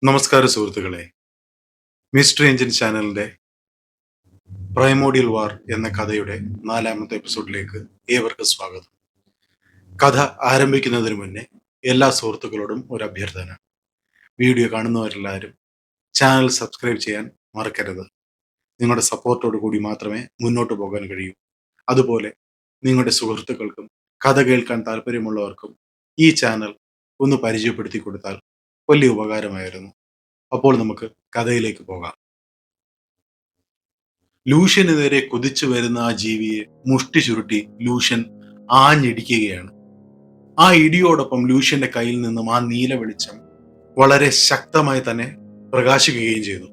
നമസ്കാരം സുഹൃത്തുക്കളെ. Mystery engine ചാനലിന്റെ പ്രൈമോഡിയൽ വാർ എന്ന കഥയുടെ 4ാമത്തെ എപ്പിസോഡിലേക്ക് ഏവർക്കും സ്വാഗതം. കഥ ആരംഭിക്കുന്നതിന് മുന്നേ എല്ലാ സുഹൃത്തുക്കളോടും ഒരു അഭ്യർത്ഥന. വീഡിയോ കാണുന്നവരെല്ലാവരും ചാനൽ സബ്സ്ക്രൈബ് ചെയ്യാൻ മറക്കരുത്. നിങ്ങളുടെ സപ്പോർട്ടോട് കൂടി മാത്രമേ മുന്നോട്ട് പോകാൻ കഴിയൂ. അതുപോലെ നിങ്ങളുടെ സുഹൃത്തുക്കൾക്കും കഥ കേൾക്കാൻ താല്പര്യമുള്ളവർക്കും ഈ ചാനൽ ഒന്ന് പരിചയപ്പെടുത്തി കൊടുത്താൽ വലിയ ഉപകാരമായിരുന്നു. അപ്പോൾ നമുക്ക് കഥയിലേക്ക് പോകാം. ലൂഷ്യന് നേരെ കുതിച്ചു വരുന്ന ആ ജീവിയെ മുഷ്ടി ചുരുട്ടി ലൂഷ്യൻ ആഞ്ഞിടിക്കുകയാണ്. ആ ഇടിയോടൊപ്പം ലൂഷ്യന്റെ കയ്യിൽ നിന്നും ആ നീല വെളിച്ചം വളരെ ശക്തമായി തന്നെ പ്രകാശിക്കുകയും ചെയ്തു.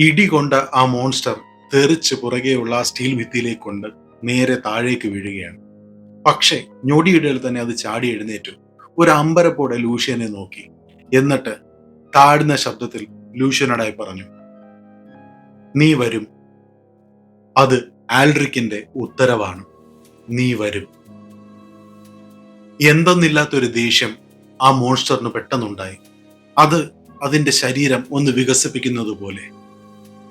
ഇടി കൊണ്ട ആ മോൺസ്റ്റർ തെറിച്ച് പുറകെയുള്ള ആ സ്റ്റീൽ ഭിത്തിയിലേക്ക് കൊണ്ട് നേരെ താഴേക്ക് വീഴുകയാണ്. പക്ഷേ ഞൊടിയിടയിൽ തന്നെ അത് ചാടി എഴുന്നേറ്റു. ഒരു അമ്പരപ്പോടെ ലൂഷ്യനെ നോക്കി. എന്നിട്ട് താഴ്ന്ന ശബ്ദത്തിൽ ലൂഷ്യനോടായി പറഞ്ഞു, "നീ വരും. അത് ആൽഡ്രിക്കിന്റെ ഉത്തരവാണ്. നീ വരും." എന്തെന്നില്ലാത്തൊരു ദേഷ്യം ആ മോൺസ്റ്ററിന് പെട്ടെന്നുണ്ടായി. അത് അതിന്റെ ശരീരം ഒന്ന് വികസിപ്പിക്കുന്നത് പോലെ,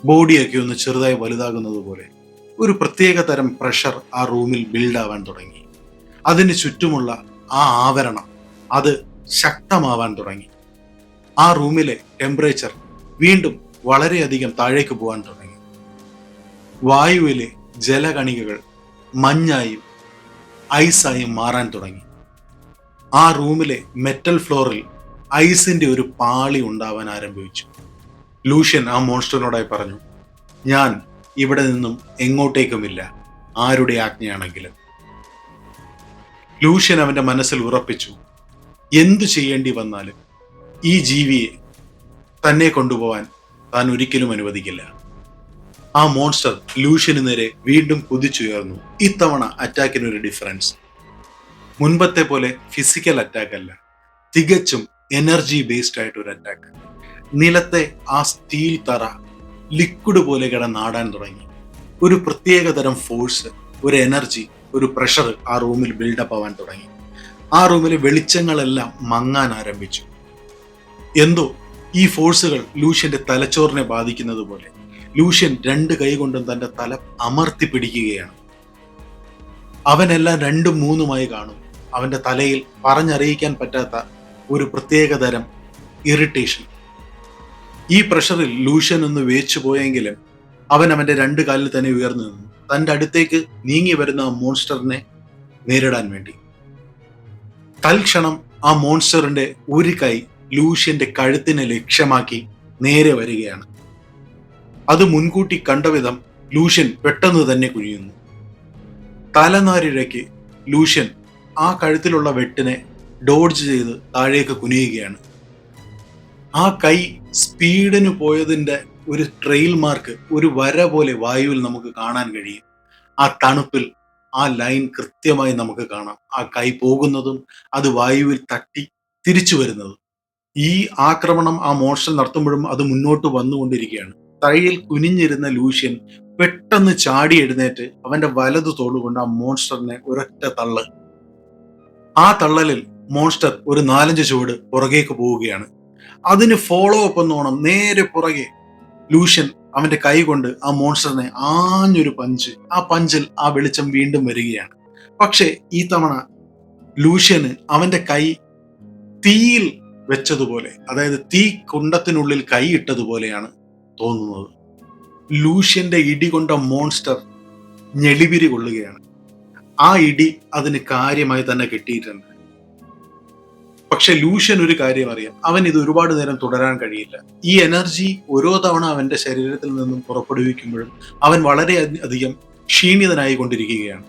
ബോഡിയൊക്കെ ഒന്ന് ചെറുതായി വലുതാകുന്നത് പോലെ ഒരു പ്രത്യേക തരം പ്രഷർ ആ റൂമിൽ ബിൽഡ് ആവാൻ തുടങ്ങി. അതിന് ചുറ്റുമുള്ള ആ ആവരണം അത് ശക്തമാവാൻ തുടങ്ങി. ആ റൂമിലെ ടെമ്പറേച്ചർ വീണ്ടും വളരെയധികം താഴേക്ക് പോകാൻ തുടങ്ങി. വായുവിലെ ജലകണികകൾ മഞ്ഞായും ഐസായും മാറാൻ തുടങ്ങി. ആ റൂമിലെ മെറ്റൽ ഫ്ലോറിൽ ഐസിന്റെ ഒരു പാളി ഉണ്ടാവാൻ ആരംഭിച്ചു. ലൂഷ്യൻ ആ മോൺസ്റ്ററിനോടായി പറഞ്ഞു, "ഞാൻ ഇവിടെ നിന്നും എങ്ങോട്ടേക്കുമില്ല, ആരുടെ ആജ്ഞയാണെങ്കിലും." ലൂഷ്യൻ അവന്റെ മനസ്സിൽ ഉറപ്പിച്ചു, എന്തു ചെയ്യേണ്ടി വന്നാലും ഈ ജീവിയെ തന്നെ കൊണ്ടുപോവാൻ താൻ ഒരിക്കലും അനുവദിക്കില്ല. ആ മോൺസ്റ്റർ ലൂഷ്യന് നേരെ വീണ്ടും കുതിച്ചുയർന്നു. ഇത്തവണ അറ്റാക്കിന് ഒരു ഡിഫറൻസ്. മുൻപത്തെ പോലെ ഫിസിക്കൽ അറ്റാക്ക് അല്ല, തികച്ചും എനർജി ബേസ്ഡ് ആയിട്ട് ഒരു അറ്റാക്ക്. നിലത്തെ ആ സ്റ്റീൽ തറ ലിക്വിഡ് പോലെ കിടന്നാടാൻ തുടങ്ങി. ഒരു പ്രത്യേക തരം ഫോഴ്സ്, ഒരു എനർജി, ഒരു പ്രഷർ ആ റൂമിൽ ബിൽഡപ്പ് ആവാൻ തുടങ്ങി. ആ റൂമിലെ വെളിച്ചങ്ങളെല്ലാം മങ്ങാൻ ആരംഭിച്ചു. എന്തോ ഈ ഫോഴ്സുകൾ ലൂഷ്യന്റെ തലച്ചോറിനെ ബാധിക്കുന്നത് പോലെ ലൂഷ്യൻ 2 കൈ കൊണ്ടും തന്റെ തല അമർത്തി പിടിക്കുകയാണ്. അവനെല്ലാം 2ഉം 3ഉമായി കാണും. അവന്റെ തലയിൽ പറഞ്ഞറിയിക്കാൻ പറ്റാത്ത ഒരു പ്രത്യേക തരം ഇറിറ്റേഷൻ. ഈ പ്രഷറിൽ ലൂഷ്യൻ ഒന്ന് വേച്ചു പോയെങ്കിലും അവൻ അവന്റെ 2 കാലിൽ തന്നെ ഉയർന്നു നിന്നു, തന്റെ അടുത്തേക്ക് നീങ്ങി വരുന്ന ആ മോൺസ്റ്ററിനെ നേരിടാൻ വേണ്ടി. തൽക്ഷണം ആ മോൺസ്റ്ററിന്റെ ഒരു കൈ ലൂഷ്യന്റെ കഴുത്തിനെ ലക്ഷ്യമാക്കി നേരെ വരികയാണ്. അത് മുൻകൂട്ടി കണ്ട വിധം ലൂഷ്യൻ പെട്ടെന്ന് തന്നെ കുഴിയുന്നു. തലനാരിഴയ്ക്ക് ലൂഷ്യൻ ആ കഴുത്തിലുള്ള വെട്ടിനെ ഡോഡ്ജ് ചെയ്ത് താഴേക്ക് കുനിയുകയാണ്. ആ കൈ സ്പീഡിന് പോയതിന്റെ ഒരു ട്രെയിൽ മാർക്ക്, ഒരു വര പോലെ വായുവിൽ നമുക്ക് കാണാൻ കഴിയും. ആ തണുപ്പിൽ ആ ലൈൻ കൃത്യമായി നമുക്ക് കാണാം. ആ കൈ പോകുന്നതും അത് വായുവിൽ തട്ടി തിരിച്ചു വരുന്നതും. ഈ ആക്രമണം ആ മോൺസ്റ്റർ നടത്തുമ്പോഴും അത് മുന്നോട്ട് വന്നുകൊണ്ടിരിക്കുകയാണ്. തറയിൽ കുനിഞ്ഞിരുന്ന ലൂഷ്യൻ പെട്ടെന്ന് ചാടി എഴുന്നേറ്റ് അവന്റെ വലതു തോളുകൊണ്ട് ആ മോൺസ്റ്ററിനെ ഒരൊറ്റ തള്ള്. ആ തള്ളലിൽ മോൺസ്റ്റർ ഒരു 4-5 ചുവട് പുറകേക്ക് പോവുകയാണ്. അതിന് ഫോളോ അപ്പ് എന്നോണം നേരെ പുറകെ ലൂഷ്യൻ അവന്റെ കൈ കൊണ്ട് ആ മോൺസ്റ്ററിനെ ആഞ്ഞൊരു പഞ്ച്. ആ പഞ്ചിൽ ആ വെളിച്ചം വീണ്ടും വരികയാണ്. പക്ഷേ ഈ തവണ ലൂഷ്യന് അവന്റെ കൈ തീയിൽ വെച്ചതുപോലെ, അതായത് തീ കുണ്ടത്തിനുള്ളിൽ കൈ ഇട്ടതുപോലെയാണ് തോന്നുന്നത്. ലൂഷ്യന്റെ ഇടി കൊണ്ട മോൺസ്റ്റർ ഞെളിപിരി കൊള്ളുകയാണ്. ആ ഇടി അതിന് കാര്യമായി തന്നെ കിട്ടിയിട്ടുണ്ട്. പക്ഷെ ലൂഷ്യൻ ഒരു കാര്യം അറിയാം, അവൻ ഇത് ഒരുപാട് നേരം തുടരാൻ കഴിയില്ല. ഈ എനർജി ഓരോ തവണ അവന്റെ ശരീരത്തിൽ നിന്നും പുറപ്പെടുവിക്കുമ്പോഴും അവൻ വളരെ അധികം ക്ഷീണിതനായി കൊണ്ടിരിക്കുകയാണ്.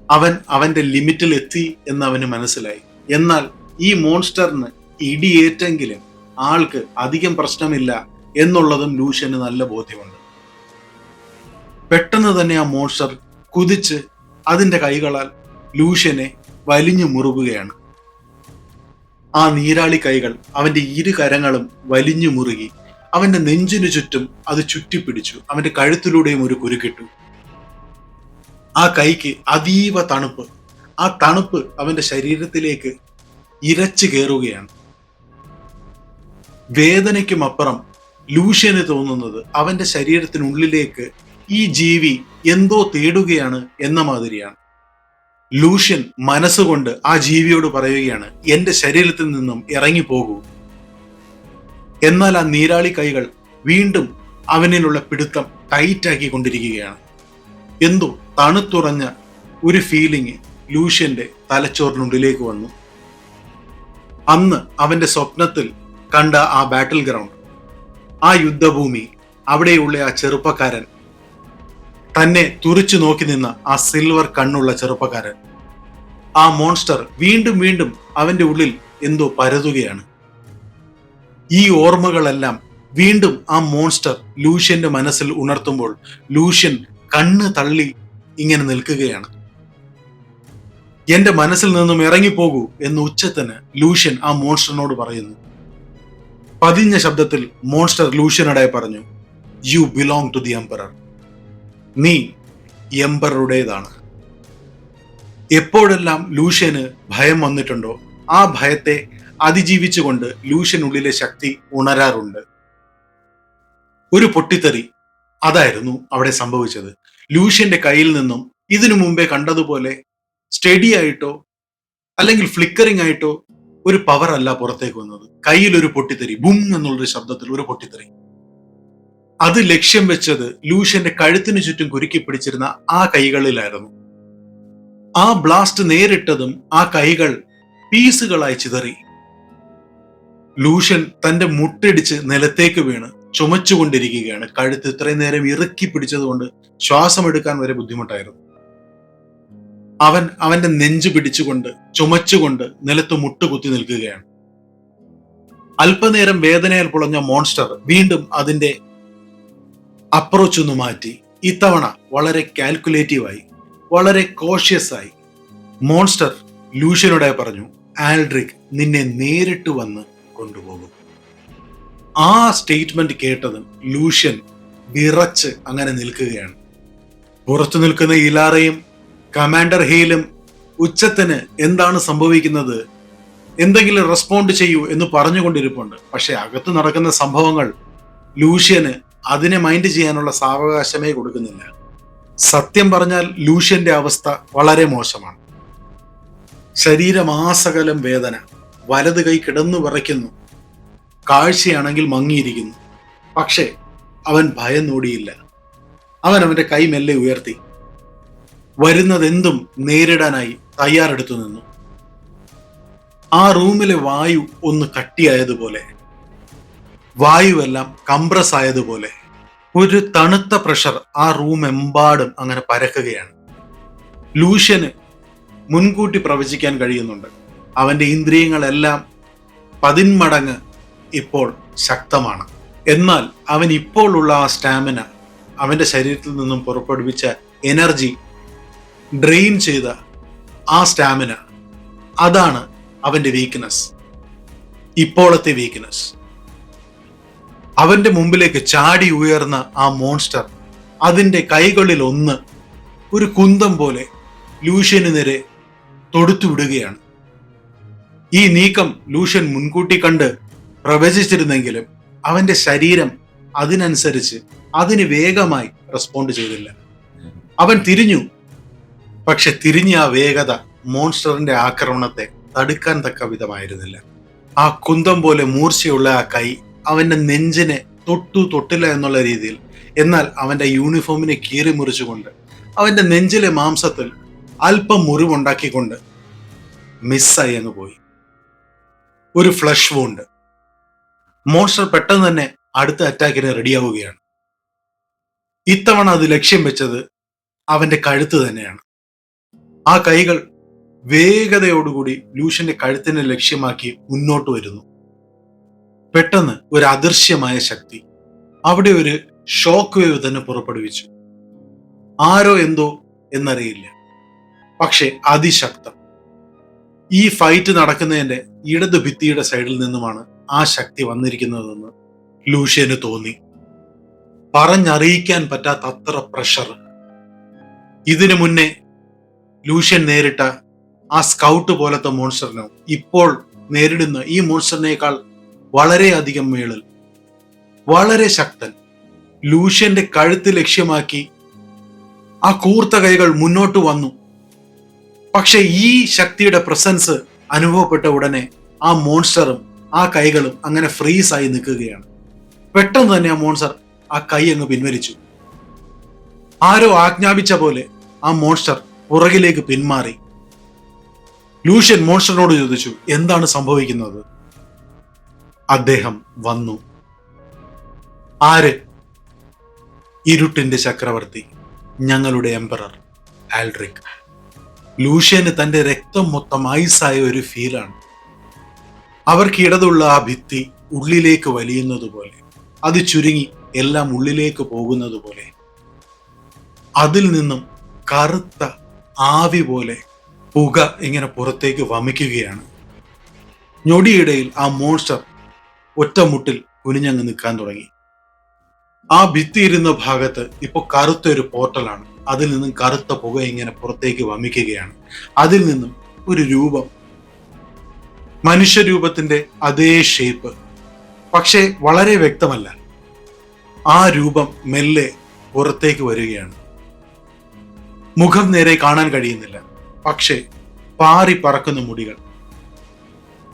അവൻ അവന്റെ ലിമിറ്റിൽ എത്തി എന്ന് അവന് മനസ്സിലായി. എന്നാൽ ഈ മോൺസ്റ്ററിന് ഇടിയേറ്റെങ്കിലും ആൾക്ക് അധികം പ്രശ്നമില്ല എന്നുള്ളതും ലൂഷ്യന് നല്ല ബോധ്യമുണ്ട്. പെട്ടെന്ന് തന്നെ ആ മോൺസ്റ്റർ കുതിച്ച് അതിന്റെ കൈകളാൽ ലൂഷ്യനെ വലിഞ്ഞു മുറുകുകയാണ്. ആ നീരാളി കൈകൾ അവന്റെ 2 കരങ്ങളും വലിഞ്ഞു മുറുകി അവന്റെ നെഞ്ചിനു ചുറ്റും അത് ചുറ്റിപ്പിടിച്ചു. അവന്റെ കഴുത്തിലൂടെയും ഒരു കുരുക്കിട്ടു. ആ കൈക്ക് അതീവ തണുപ്പ്. ആ തണുപ്പ് അവന്റെ ശരീരത്തിലേക്ക് ഇരച്ചു കയറുകയാണ്. വേദനയ്ക്കും അപ്പുറം ലൂഷ്യന് തോന്നുന്നത് അവന്റെ ശരീരത്തിനുള്ളിലേക്ക് ഈ ജീവി എന്തോ തേടുകയാണ് എന്ന മാതിരിയാണ്. ലൂഷ്യൻ മനസ്സുകൊണ്ട് ആ ജീവിയോട് പറയുകയാണ്, എന്റെ ശരീരത്തിൽ നിന്നും ഇറങ്ങിപ്പോകൂ. എന്നാൽ ആ നീരാളി കൈകൾ വീണ്ടും അവനിലുള്ള പിടുത്തം ടൈറ്റാക്കി കൊണ്ടിരിക്കുകയാണ്. എന്തോ തണുത്തുറഞ്ഞ ഒരു ഫീലിംഗ് ലൂഷ്യന്റെ തലച്ചോറിനുള്ളിലേക്ക് വന്നു. അന്ന് അവന്റെ സ്വപ്നത്തിൽ കണ്ട ആ ബാറ്റിൽ ഗ്രൗണ്ട്, ആ യുദ്ധഭൂമി, അവിടെയുള്ള ആ ചെറുപ്പക്കാരൻ, തന്നെ തുറിച്ചു നോക്കി നിന്ന ആ സിൽവർ കണ്ണുള്ള ചെറുപ്പക്കാരൻ, ആ മോൺസ്റ്റർ വീണ്ടും വീണ്ടും അവന്റെ ഉള്ളിൽ എന്തോ പരതുകയാണ്. ഈ ഓർമ്മകളെല്ലാം വീണ്ടും ആ മോൺസ്റ്റർ ലൂഷ്യന്റെ മനസ്സിൽ ഉണർത്തുമ്പോൾ ലൂഷ്യൻ കണ്ണ് തള്ളി ഇങ്ങനെ നിൽക്കുകയാണ്. എന്റെ മനസ്സിൽ നിന്നും ഇറങ്ങിപ്പോകൂ എന്ന് ഉച്ചത്തിന് ലൂഷ്യൻ ആ മോൺസ്റ്ററിനോട് പറയുന്നു. പതിഞ്ഞ ശബ്ദത്തിൽ മോൺസ്റ്റർ ലൂഷ്യനോടായി പറഞ്ഞു, you belong to the emperor. നീ എംപററുടേതാണ്. എപ്പോഴെല്ലാം ലൂഷ്യന് ഭയം വന്നിട്ടുണ്ടോ ആ ഭയത്തെ അതിജീവിച്ചുകൊണ്ട് ലൂഷ്യനുള്ളിലെ ശക്തി ഉണരാറുണ്ട്. ഒരു പൊട്ടിത്തെറി അതായിരുന്നു അവിടെ സംഭവിച്ചത്. ലൂഷ്യന്റെ കയ്യിൽ നിന്നും ഇതിനു മുമ്പേ കണ്ടതുപോലെ സ്റ്റഡി ആയിട്ടോ അല്ലെങ്കിൽ ഫ്ലിക്കറിംഗ് ആയിട്ടോ ഒരു പവർ അല്ല പുറത്തേക്ക് വന്നത്. കയ്യിൽ ഒരു പൊട്ടിത്തെറി, ബും എന്നുള്ളൊരു ശബ്ദത്തിൽ ഒരു പൊട്ടിത്തെറി. അത് ലക്ഷ്യം വെച്ചത് ലൂഷ്യന്റെ കഴുത്തിനു ചുറ്റും കുരുക്കി പിടിച്ചിരുന്ന ആ കൈകളിലായിരുന്നു. ആ ബ്ലാസ്റ്റ് നേരിട്ടതും ആ കൈകൾ പീസുകളായി ചിതറി. ലൂഷ്യൻ തന്റെ മുട്ടിടിച്ച് നിലത്തേക്ക് വീണ് ചുമച്ചുകൊണ്ടിരിക്കുകയാണ്. കഴുത്ത് ഇത്രയും നേരം ഇറുക്കി പിടിച്ചതുകൊണ്ട് ശ്വാസം എടുക്കാൻ വരെ ബുദ്ധിമുട്ടായിരുന്നു. അവന്റെ നെഞ്ചു പിടിച്ചുകൊണ്ട് ചുമച്ചുകൊണ്ട് നിലത്ത് മുട്ടുകുത്തി നിൽക്കുകയാണ്. അല്പനേരം വേദനയാൽ പുളഞ്ഞ മോൺസ്റ്റർ വീണ്ടും അതിന്റെ അപ്രോച്ച് ഒന്ന് മാറ്റി. ഇത്തവണ വളരെ കാൽക്കുലേറ്റീവായി, വളരെ കോഷ്യസ് ആയി മോൺസ്റ്റർ ലൂഷ്യനോടെ പറഞ്ഞു, ആൽഡ്രിക് നിന്നെ നേരിട്ട് വന്ന് കൊണ്ടുപോകും. ആ സ്റ്റേറ്റ്മെന്റ് കേട്ടതും ലൂഷ്യൻ വിറച്ച് അങ്ങനെ നിൽക്കുകയാണ്. പുറത്തു നിൽക്കുന്ന ഇലാറയും കമാൻഡർ ഹെയിലും ഉച്ചത്തിന് എന്താണ് സംഭവിക്കുന്നത്, എന്തെങ്കിലും റെസ്പോണ്ട് ചെയ്യൂ എന്ന് പറഞ്ഞുകൊണ്ടിരിപ്പുണ്ട്. പക്ഷെ അകത്ത് നടക്കുന്ന സംഭവങ്ങൾ ലൂഷ്യന് അതിനെ മൈൻഡ് ചെയ്യാനുള്ള സാവകാശമേ കൊടുക്കുന്നില്ല. സത്യം പറഞ്ഞാൽ ലൂഷ്യന്റെ അവസ്ഥ വളരെ മോശമാണ്. ശരീരമാസകലം വേദന, വലത് കൈ കിടന്നു വിറയ്ക്കുന്നു, കാഴ്ചയാണെങ്കിൽ മങ്ങിയിരിക്കുന്നു. പക്ഷേ അവൻ ഭയം നോടിയില്ല. അവന്റെ കൈ മെല്ലെ ഉയർത്തി വരുന്നതെന്തും നേരിടാനായി തയ്യാറെടുത്തു നിന്നു. ആ റൂമിലെ വായു ഒന്ന് കട്ടിയായതുപോലെ, വായുവെല്ലാം കംപ്രസ് ആയതുപോലെ ഒരു തണുത്ത പ്രഷർ ആ റൂം എമ്പാടും അങ്ങനെ പരക്കുകയാണ്. ലൂഷ്യന് മുൻകൂട്ടി പ്രവചിക്കാൻ കഴിയുന്നുണ്ട്. അവന്റെ ഇന്ദ്രിയങ്ങളെല്ലാം 10 മടങ്ങ് ഇപ്പോൾ ശക്തമാണ്. എന്നാൽ അവൻ ഇപ്പോൾ ഉള്ള ആ സ്റ്റാമിന, അവന്റെ ശരീരത്തിൽ നിന്നും പുറപ്പെടുവിച്ച എനർജി ഡ്രെയിൻ ചെയ്ത ആ സ്റ്റാമിന, അതാണ് അവന്റെ വീക്ക്നെസ്, ഇപ്പോഴത്തെ വീക്ക്നെസ്. അവന്റെ മുമ്പിലേക്ക് ചാടി ഉയർന്ന ആ മോൺസ്റ്റർ അതിന്റെ കൈകളിൽ ഒന്ന് ഒരു കുന്തം പോലെ ലൂഷ്യന് നേരെ തൊടുത്തു വിടുകയാണ്. ഈ നീക്കം ലൂഷ്യൻ മുൻകൂട്ടി കണ്ട് പ്രവചിച്ചിരുന്നെങ്കിലും അവന്റെ ശരീരം അതിനനുസരിച്ച് അതിന് വേഗമായി റെസ്പോണ്ട് ചെയ്തില്ല. അവൻ തിരിഞ്ഞു. പക്ഷെ തിരിഞ്ഞ ആ വേഗത മോൺസ്റ്ററിന്റെ ആക്രമണത്തെ തടുക്കാൻ തക്ക വിധമായിരുന്നില്ല. ആ കുന്തം പോലെ മൂർച്ചയുള്ള ആ കൈ അവന്റെ നെഞ്ചിനെ തൊട്ടില്ല എന്നുള്ള രീതിയിൽ, എന്നാൽ അവന്റെ യൂണിഫോമിനെ കീറി മുറിച്ചുകൊണ്ട് അവന്റെ നെഞ്ചിലെ മാംസത്തിൽ അല്പം മുറിവുണ്ടാക്കിക്കൊണ്ട് മിസ്സായി അങ്ങ് പോയി. ഒരു ഫ്ലഷ് വൂണ്ട്. മോൺസ്റ്റർ പെട്ടെന്ന് തന്നെ അടുത്ത അറ്റാക്കിന് റെഡിയാവുകയാണ്. ഇത്തവണ അത് ലക്ഷ്യം വെച്ചത് അവന്റെ കഴുത്ത് തന്നെയാണ്. ആ കൈകൾ വേഗതയോടുകൂടി ലൂഷ്യന്റെ കഴുത്തിനെ ലക്ഷ്യമാക്കി മുന്നോട്ട് വരുന്നു. പെട്ടെന്ന് ഒരു അദൃശ്യമായ ശക്തി അവിടെ ഒരു ഷോക്ക് വേവ് തന്നെ പുറപ്പെടുവിച്ചു. ആരോ എന്തോ എന്നറിയില്ല, പക്ഷെ അതിശക്തം. ഈ ഫൈറ്റ് നടക്കുന്നതിന്റെ ഇടത് ഭിത്തിയുടെ സൈഡിൽ നിന്നുമാണ് ആ ശക്തി വന്നിരിക്കുന്നതെന്ന് ലൂഷ്യന് തോന്നി. പറഞ്ഞറിയിക്കാൻ പറ്റാത്ത അത്ര പ്രഷർ. ഇതിനു മുന്നേ ലൂഷ്യൻ നേരിട്ട ആ സ്കൗട്ട് പോലത്തെ മോൺസ്റ്ററിനോ ഇപ്പോൾ നേരിടുന്ന ഈ മോൺസ്റ്ററിനേക്കാൾ വളരെയധികം മേളിൽ, വളരെ ശക്തൻ. ലൂഷ്യന്റെ കഴുത്ത് ലക്ഷ്യമാക്കി ആ കൂർത്ത കൈകൾ മുന്നോട്ട് വന്നു. പക്ഷെ ഈ ശക്തിയുടെ പ്രസൻസ് അനുഭവപ്പെട്ട ഉടനെ ആ മോൺസ്റ്ററും ആ കൈകളും അങ്ങനെ ഫ്രീസ് ആയി നിൽക്കുകയാണ്. പെട്ടെന്ന് തന്നെ ആ മോൺസ്റ്റർ ആ കൈ അങ്ങ് പിൻവലിച്ചു. ആരോ ആജ്ഞാപിച്ച പോലെ ആ മോൺസ്റ്റർ പുറകിലേക്ക് പിന്മാറി. ലൂഷ്യൻ മോൺസ്റ്ററിനോട് ചോദിച്ചു, എന്താണ് സംഭവിക്കുന്നത്? അദ്ദേഹം വന്നു. ആര്? ഇരുട്ടിന്റെ ചക്രവർത്തി, ഞങ്ങളുടെ എംപറർ ആൽഡ്രിക്. ലൂഷ്യന് തന്റെ രക്തം മൊത്തം ഐസായ ഒരു ഫീലാണ്. അവർക്കിടതുള്ള ആ ഭിത്തി ഉള്ളിലേക്ക് വലിയുന്നത് പോലെ, അത് ചുരുങ്ങി എല്ലാം ഉള്ളിലേക്ക് പോകുന്നത് പോലെ, അതിൽ നിന്നും കറുത്ത ആവി പോലെ പുക ഇങ്ങനെ പുറത്തേക്ക് വമിക്കുകയാണ്. ഞൊടിയിടയിൽ ആ മോൺസ്റ്റർ ഒറ്റമുട്ടിൽ കുനിഞ്ഞങ്ങ് നിൽക്കാൻ തുടങ്ങി. ആ ഭിത്തി ഇരുന്ന ഭാഗത്ത് ഇപ്പൊ കറുത്ത ഒരു പോർട്ടലാണ്. അതിൽ നിന്നും കറുത്ത പുക ഇങ്ങനെ പുറത്തേക്ക് വമിക്കുകയാണ്. അതിൽ നിന്നും ഒരു രൂപം, മനുഷ്യരൂപത്തിന്റെ അതേ ഷേപ്പ്, പക്ഷേ വളരെ വ്യക്തമല്ല. ആ രൂപം മെല്ലെ പുറത്തേക്ക് വരികയാണ്. മുഖം നേരെ കാണാൻ കഴിയുന്നില്ല, പക്ഷേ പാറി പറക്കുന്ന മുടികൾ,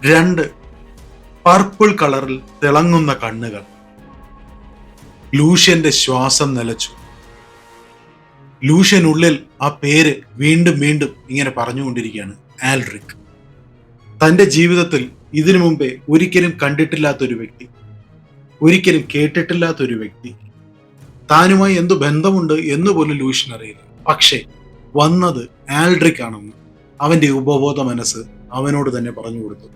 2 പർപ്പിൾ കളറിൽ തിളങ്ങുന്ന കണ്ണുകൾ. ലൂഷ്യന്റെ ശ്വാസം നിലച്ചു. ലൂഷ്യനുള്ളിൽ ആ പേര് വീണ്ടും വീണ്ടും ഇങ്ങനെ പറഞ്ഞുകൊണ്ടിരിക്കുകയാണ്, ആൽഡ്രിക്. തന്റെ ജീവിതത്തിൽ ഇതിനു മുമ്പേ ഒരിക്കലും കണ്ടിട്ടില്ലാത്തൊരു വ്യക്തി, ഒരിക്കലും കേട്ടിട്ടില്ലാത്തൊരു വ്യക്തി. താനുമായി എന്തു ബന്ധമുണ്ട് എന്ന് പോലും ലൂഷ്യൻ അറിയില്ല. പക്ഷേ വന്നത് ആൽഡ്രിക് ആണെന്ന് അവന്റെ ഉപബോധ മനസ്സ് അവനോട് തന്നെ പറഞ്ഞു കൊടുത്തു.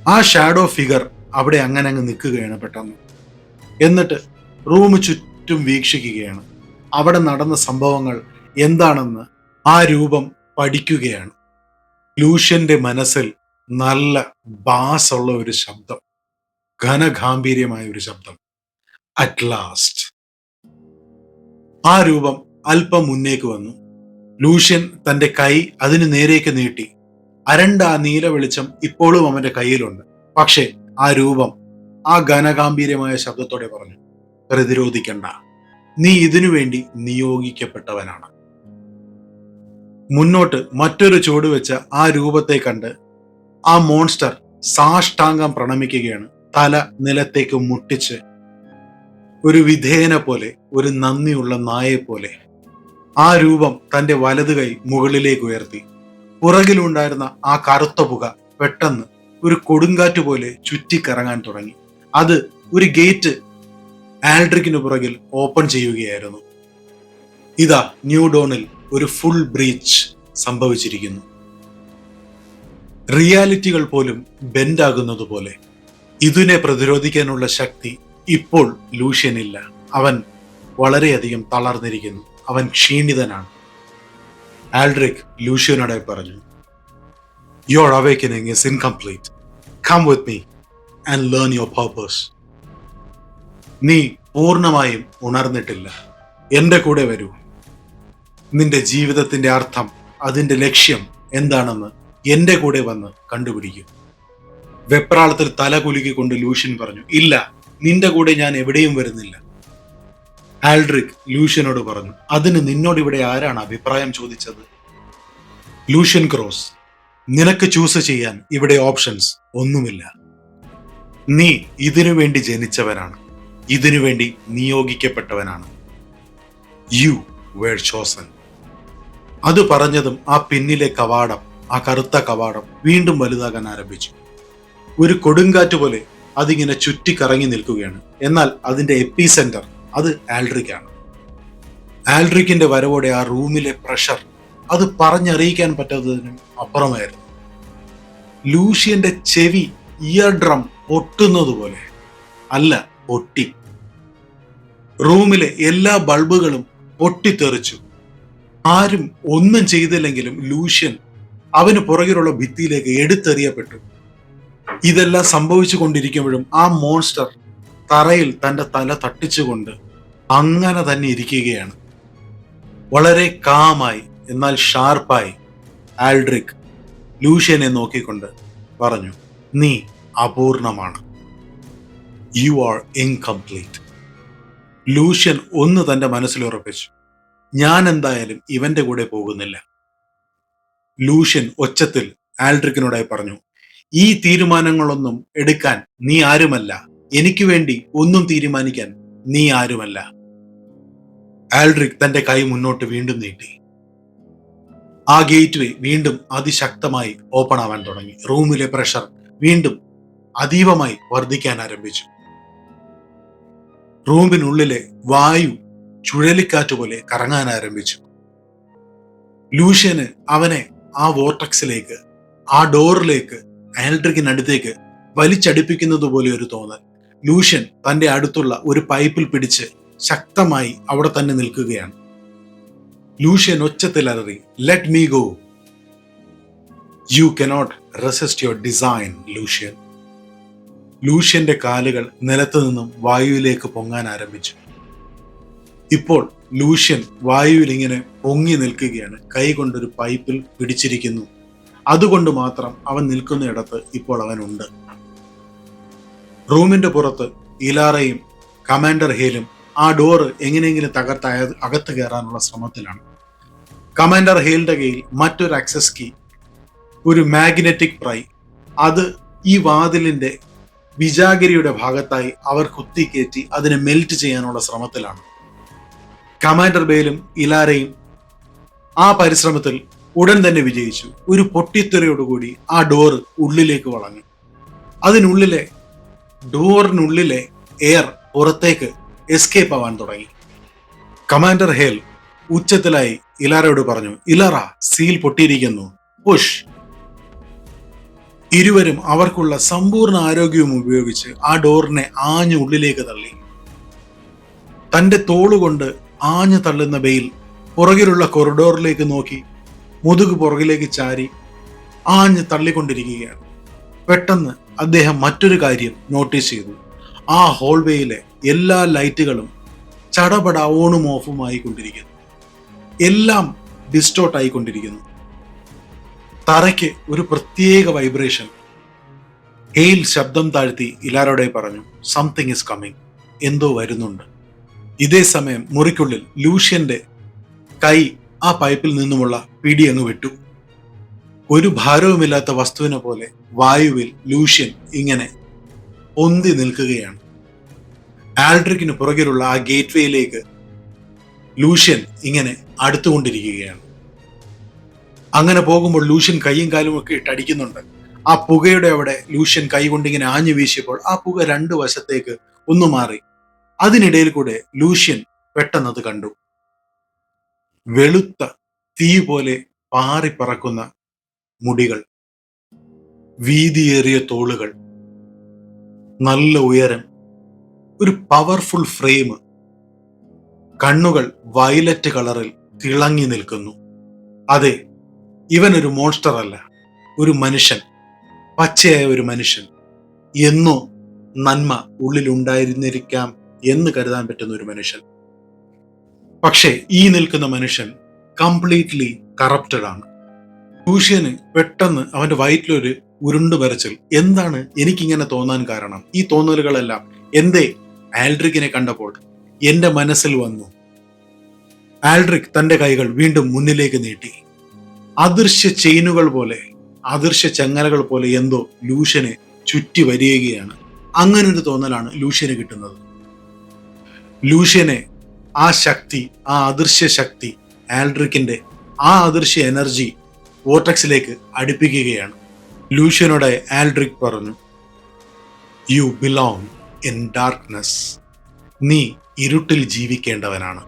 ആ ഷാഡോ ഫിഗർ അവിടെ അങ്ങനെ അങ്ങ് നിൽക്കുകയാണ് പെട്ടെന്ന്. എന്നിട്ട് റൂം ചുറ്റും വീക്ഷിക്കുകയാണ്. അവിടെ നടന്ന സംഭവങ്ങൾ എന്താണെന്ന് ആ രൂപം പഠിക്കുകയാണ്. ലൂഷ്യന്റെ മനസ്സിൽ നല്ല ബാസുള്ള ഒരു ശബ്ദം, ഘനഗാംഭീര്യമായ ഒരു ശബ്ദം. At last. ആ രൂപം അല്പം മുന്നേക്ക് വന്നു. ലൂഷ്യൻ തന്റെ കൈ അതിന് നേരേക്ക് നീട്ടി. അരണ്ട ആ നീല വെളിച്ചം ഇപ്പോഴും അവന്റെ കയ്യിലുണ്ട്. പക്ഷേ ആ രൂപം ആ ഘനഗാംഭീര്യമായ ശബ്ദത്തോടെ പറഞ്ഞു, പ്രതിരോധിക്കണ്ട, നീ ഇതിനു വേണ്ടി നിയോഗിക്കപ്പെട്ടവനാണ്. മുന്നോട്ട് മറ്റൊരു ചുവട് വെച്ച ആ രൂപത്തെ കണ്ട് ആ മോൺസ്റ്റർ സാഷ്ടാംഗം പ്രണമിക്കുകയാണ്. തല നിലത്തേക്ക് മുട്ടിച്ച് ഒരു വിധേയനെ പോലെ, ഒരു നന്ദിയുള്ള നായെ പോലെ ആ രൂപം തന്റെ വലത് കൈ മുകളിലേക്ക് ഉയർത്തി. പുറകിലുണ്ടായിരുന്ന ആ കറുത്ത പുക പെട്ടെന്ന് ഒരു കൊടുങ്കാറ്റ് പോലെ ചുറ്റിക്കറങ്ങാൻ തുടങ്ങി. അത് ഒരു ഗേറ്റ് ആൽഡ്രിക്കിന് പുറകിൽ ഓപ്പൺ ചെയ്യുകയായിരുന്നു. ഇതാ ന്യൂ ഡോണിൽ ഒരു ഫുൾ ബ്രീച്ച് സംഭവിച്ചിരിക്കുന്നു. റിയാലിറ്റികൾ പോലും ബെൻഡാകുന്നത് പോലെ. ഇതിനെ പ്രതിരോധിക്കാനുള്ള ശക്തി ഇപ്പോൾ ലൂഷ്യനില്ല. അവൻ വളരെയധികം തളർന്നിരിക്കുന്നു. അവൻ ക്ഷീണിതനാണ്. ആൽഡ്രിക് ലൂഷ്യനോടെ പറഞ്ഞു, your awakening is incomplete. Come with me and learn your purpose. നീ പൂർണ്ണമായും ഉണർന്നിട്ടില്ല. എന്റെ കൂടെ വരൂ. നിന്റെ ജീവിതത്തിന്റെ അർത്ഥം, അതിന്റെ ലക്ഷ്യം എന്താണെന്ന് എന്റെ കൂടെ വന്ന് കണ്ടുപിടിക്കും. വെപ്രാളത്തിൽ തല കുലുക്കിക്കൊണ്ട് ലൂഷ്യൻ പറഞ്ഞു, ഇല്ല, നിന്റെ കൂടെ ഞാൻ എവിടെയും വരുന്നില്ല. ആൽഡ്രിക് ലൂഷ്യനോട് പറഞ്ഞു, അതിന് നിന്നോട് ഇവിടെ ആരാണ് അഭിപ്രായം ചോദിച്ചത്? ലൂഷ്യൻ ക്രോസ്, നിനക്ക് ചൂസ് ചെയ്യാൻ ഇവിടെ ഓപ്ഷൻസ് ഒന്നുമില്ല. നീ ഇതിനു വേണ്ടി ജനിച്ചവനാണ്, ഇതിനു വേണ്ടി നിയോഗിക്കപ്പെട്ടവനാണ്. U where chosen. അത് പറഞ്ഞതും ആ പിന്നിലെ കവാടം, ആ കറുത്ത കവാടം വീണ്ടും വലുതാകാൻ ആരംഭിച്ചു. ഒരു കൊടുങ്കാറ്റ് പോലെ അതിങ്ങനെ ചുറ്റിക്കറങ്ങി നിൽക്കുകയാണ്. എന്നാൽ അതിന്റെ എപ്പി സെന്റർ അത് ആൽഡ്രിക് ആണ്. ആൽഡ്രിക്കിന്റെ വരവോടെ ആ റൂമിലെ പ്രഷർ അത് പറഞ്ഞറിയിക്കാൻ പറ്റാത്തതിനും അപ്പുറമായിരുന്നു. ലൂഷ്യന്റെ ചെവി ഇയർ ഡ്രം പൊട്ടുന്നത് പോലെ അല്ല, പൊട്ടി. റൂമിലെ എല്ലാ ബൾബുകളും പൊട്ടിത്തെറിച്ചു. ആരും ഒന്നും ചെയ്തില്ലെങ്കിലും ലൂഷ്യൻ അവന് പുറകിലുള്ള ഭിത്തിയിലേക്ക് എടുത്തെറിയപ്പെട്ടു. ഇതെല്ലാം സംഭവിച്ചു കൊണ്ടിരിക്കുമ്പോഴും ആ മോൺസ്റ്റർ തറയിൽ തന്റെ തല തട്ടിച്ചുകൊണ്ട് അങ്ങനെ തന്നെ ഇരിക്കുകയാണ്. വളരെ കാമായി എന്നാൽ ഷാർപ്പായി ആൽഡ്രിക് ലൂഷ്യനെ നോക്കിക്കൊണ്ട് പറഞ്ഞു, നീ അപൂർണമാണ്. You are incomplete. ലൂഷ്യൻ ഒന്ന് തന്റെ മനസ്സിൽ ഉറപ്പിച്ചു, ഞാൻ എന്തായാലും ഇവന്റെ കൂടെ പോകുന്നില്ല. ലൂഷ്യൻ ഒച്ചത്തിൽ ആൽഡ്രിക്കിനോടായി പറഞ്ഞു, ഈ തീരുമാനങ്ങളൊന്നും എടുക്കാൻ നീ ആരുമല്ല. എനിക്ക് വേണ്ടി ഒന്നും തീരുമാനിക്കാൻ നീ ആരുമല്ല. ആൽഡ്രിക് തന്റെ കൈ മുന്നോട്ട് വീണ്ടും നീട്ടി. ആ ഗേറ്റ് വേ വീണ്ടും അതിശക്തമായി ഓപ്പൺ ആവാൻ തുടങ്ങി. റൂമിലെ പ്രഷർ വീണ്ടും അതീവമായി വർദ്ധിക്കാൻ ആരംഭിച്ചു. റൂമിനുള്ളിലെ വായു ചുഴലിക്കാറ്റ് പോലെ കറങ്ങാൻ ആരംഭിച്ചു. ലൂഷ്യന് അവനെ ആ വോർട്ടക്സിലേക്ക്, ആ ഡോറിലേക്ക്, ആൽഡ്രിക്കിനടുത്തേക്ക് വലിച്ചടിപ്പിക്കുന്നത് പോലെ ഒരു തോന്നൽ. ലൂഷ്യൻ തന്റെ അടുത്തുള്ള ഒരു പൈപ്പിൽ പിടിച്ച് ശക്തമായി അവിടെ തന്നെ നിൽക്കുകയാണ്. ലൂഷ്യൻ ഒച്ചത്തിൽ അലറി, let me go. You cannot resist your design, Lucian. ലൂഷ്യന്റെ കാലുകൾ നിലത്തു നിന്നും വായുവിലേക്ക് പൊങ്ങാൻ ആരംഭിച്ചു. ഇപ്പോൾ ലൂഷ്യൻ വായുവിൽ ഇങ്ങനെ പൊങ്ങി നിൽക്കുകയാണ്. കൈ കൊണ്ടൊരു പൈപ്പിൽ പിടിച്ചിരിക്കുന്നു. അതുകൊണ്ട് മാത്രം അവൻ നിൽക്കുന്നിടത്ത് ഇപ്പോൾ അവനുണ്ട്. റൂമിന്റെ പുറത്ത് ഇലാറയും കമാൻഡർ ഹേലും ആ ഡോറ് എങ്ങനെയെങ്കിലും തകർത്ത് അകത്ത് കയറാനുള്ള ശ്രമത്തിലാണ്. കമാൻഡർ ഹേലിന്റെ കയ്യിൽ മറ്റൊരു ആക്സസ് കീ, ഒരു മാഗ്നറ്റിക് പ്രൈ, അത് ഈ വാതിലിന്റെ വിജാഗിരിയുടെ ഭാഗത്തായി അവർ കുത്തിക്കയറ്റി അതിനെ മെൽറ്റ് ചെയ്യാനുള്ള ശ്രമത്തിലാണ്. കമാൻഡർ ബേലും ഇലാരയും ആ പരിശ്രമത്തിൽ ഉടൻ തന്നെ വിജയിച്ചു. ഒരു പൊട്ടിത്തെറിയോടുകൂടി ആ ഡോറ് ഉള്ളിലേക്ക് വളഞ്ഞു. ഡോറിനുള്ളിലെ എയർ പുറത്തേക്ക് എസ്കേപ്പ് ആവാൻ തുടങ്ങി. കമാൻഡർ ഹേൽ ഉച്ചത്തിലായി ഇലാറയോട് പറഞ്ഞു, ഇലാറ, സീൽ പൊട്ടിയിരിക്കുന്നു, പുഷ്. ഇരുവരും അവർക്കുള്ള സമ്പൂർണ്ണ ആരോഗ്യവും ഉപയോഗിച്ച് ആ ഡോറിനെ ആഞ്ഞ് ഉള്ളിലേക്ക് തള്ളി. തന്റെ തോളുകൊണ്ട് ആഞ്ഞു തള്ളുന്ന ബെയിൽ പുറകിലുള്ള കൊറിഡോറിലേക്ക് നോക്കി മുതുക് പുറകിലേക്ക് ചാരി ആഞ്ഞ് തള്ളിക്കൊണ്ടിരിക്കുകയാണ്. പെട്ടെന്ന് അദ്ദേഹം മറ്റൊരു കാര്യം നോട്ടീസ് ചെയ്തു. ആ ഹോൾവേയിലെ എല്ലാ ലൈറ്റുകളും ചടപട ഓണും ഓഫും ആയിക്കൊണ്ടിരിക്കുന്നു. എല്ലാം ഡിസ്റ്റോർട്ട് ആയിക്കൊണ്ടിരിക്കുന്നു. തറയ്ക്ക് ഒരു പ്രത്യേക വൈബ്രേഷൻ. ഹെയിൽ ശബ്ദം താഴ്ത്തി ഇലാറോടെ പറഞ്ഞു, സംതിങ് ഇസ് കമ്മിങ്, എന്തോ വരുന്നുണ്ട്. ഇതേ സമയം മുറിക്കുള്ളിൽ ലൂഷ്യന്റെ കൈ ആ പൈപ്പിൽ നിന്നുമുള്ള പിടി അങ്ങ് വിട്ടു. ഒരു ഭാരവുമില്ലാത്ത വസ്തുവിനെ പോലെ വായുവിൽ ലൂഷ്യൻ ഇങ്ങനെ പൊന്തി നിൽക്കുകയാണ്. ആൽഡ്രിക്കിന് പുറകിലുള്ള ആ ഗേറ്റ് വേയിലേക്ക് ലൂഷ്യൻ ഇങ്ങനെ അടുത്തുകൊണ്ടിരിക്കുകയാണ്. അങ്ങനെ പോകുമ്പോൾ ലൂഷ്യൻ കൈയും കാലും ഒക്കെ ഇട്ടടിക്കുന്നുണ്ട്. ആ പുകയുടെ അവിടെ ലൂഷ്യൻ കൈ കൊണ്ട് ഇങ്ങനെ ആഞ്ഞു വീശിയപ്പോൾ ആ പുക രണ്ടു വശത്തേക്ക് ഒന്ന് മാറി. അതിനിടയിൽ കൂടെ ലൂഷ്യൻ പെട്ടെന്നത് കണ്ടു. വെളുത്ത തീ പോലെ പാറിപ്പറക്കുന്ന മുടികൾ, വീതിയേറിയ തോളുകൾ, നല്ല ഉയരം, ഒരു പവർഫുൾ ഫ്രെയിം, കണ്ണുകൾ വയലറ്റ് കളറിൽ തിളങ്ങി നിൽക്കുന്നു. അതെ, ഇവൻ ഒരു മോൺസ്റ്റർ അല്ല, ഒരു മനുഷ്യൻ, പച്ചയായ ഒരു മനുഷ്യൻ. എന്നോ നന്മ ഉള്ളിലുണ്ടായിരുന്നിരിക്കാം എന്ന് കരുതാൻ പറ്റുന്ന ഒരു മനുഷ്യൻ. പക്ഷേ ഈ നിൽക്കുന്ന മനുഷ്യൻ കംപ്ലീറ്റ്ലി കറപ്റ്റഡ് ആണ്. ലൂഷ്യന് പെട്ടെന്ന് അവന്റെ വയറ്റിലൊരു ഉരുണ്ടു വരച്ചൽ. എന്താണ് എനിക്കിങ്ങനെ തോന്നാൻ കാരണം? ഈ തോന്നലുകളെല്ലാം എന്തേ ആൽഡ്രിക്കിനെ കണ്ടപ്പോൾ എന്റെ മനസ്സിൽ വന്നു. ആൽഡ്രിക് തന്റെ കൈകൾ വീണ്ടും മുന്നിലേക്ക് നീട്ടി. അദൃശ്യ ചെയിനുകൾ പോലെ, അദൃശ്യ ചങ്ങലകൾ പോലെ എന്തോ ലൂഷ്യനെ ചുറ്റി വരികയാണ്. അങ്ങനൊരു തോന്നലാണ് ലൂഷ്യന് കിട്ടുന്നത്. ലൂഷ്യനെ ആ ശക്തി, ആ അദൃശ്യ ശക്തി, ആൽഡ്രിക്കിന്റെ ആ അദൃശ്യ എനർജി വോർട്ടക്സിലേക്ക് അടുപ്പിക്കുകയാണ്. ലൂഷ്യനോട് ആൽഡ്രിക് പറഞ്ഞു, യു ബിലോങ് ഇൻ ഡാർക്ക്നെസ്. നീ ഇരുട്ടിൽ ജീവിക്കേണ്ടവനാണ്.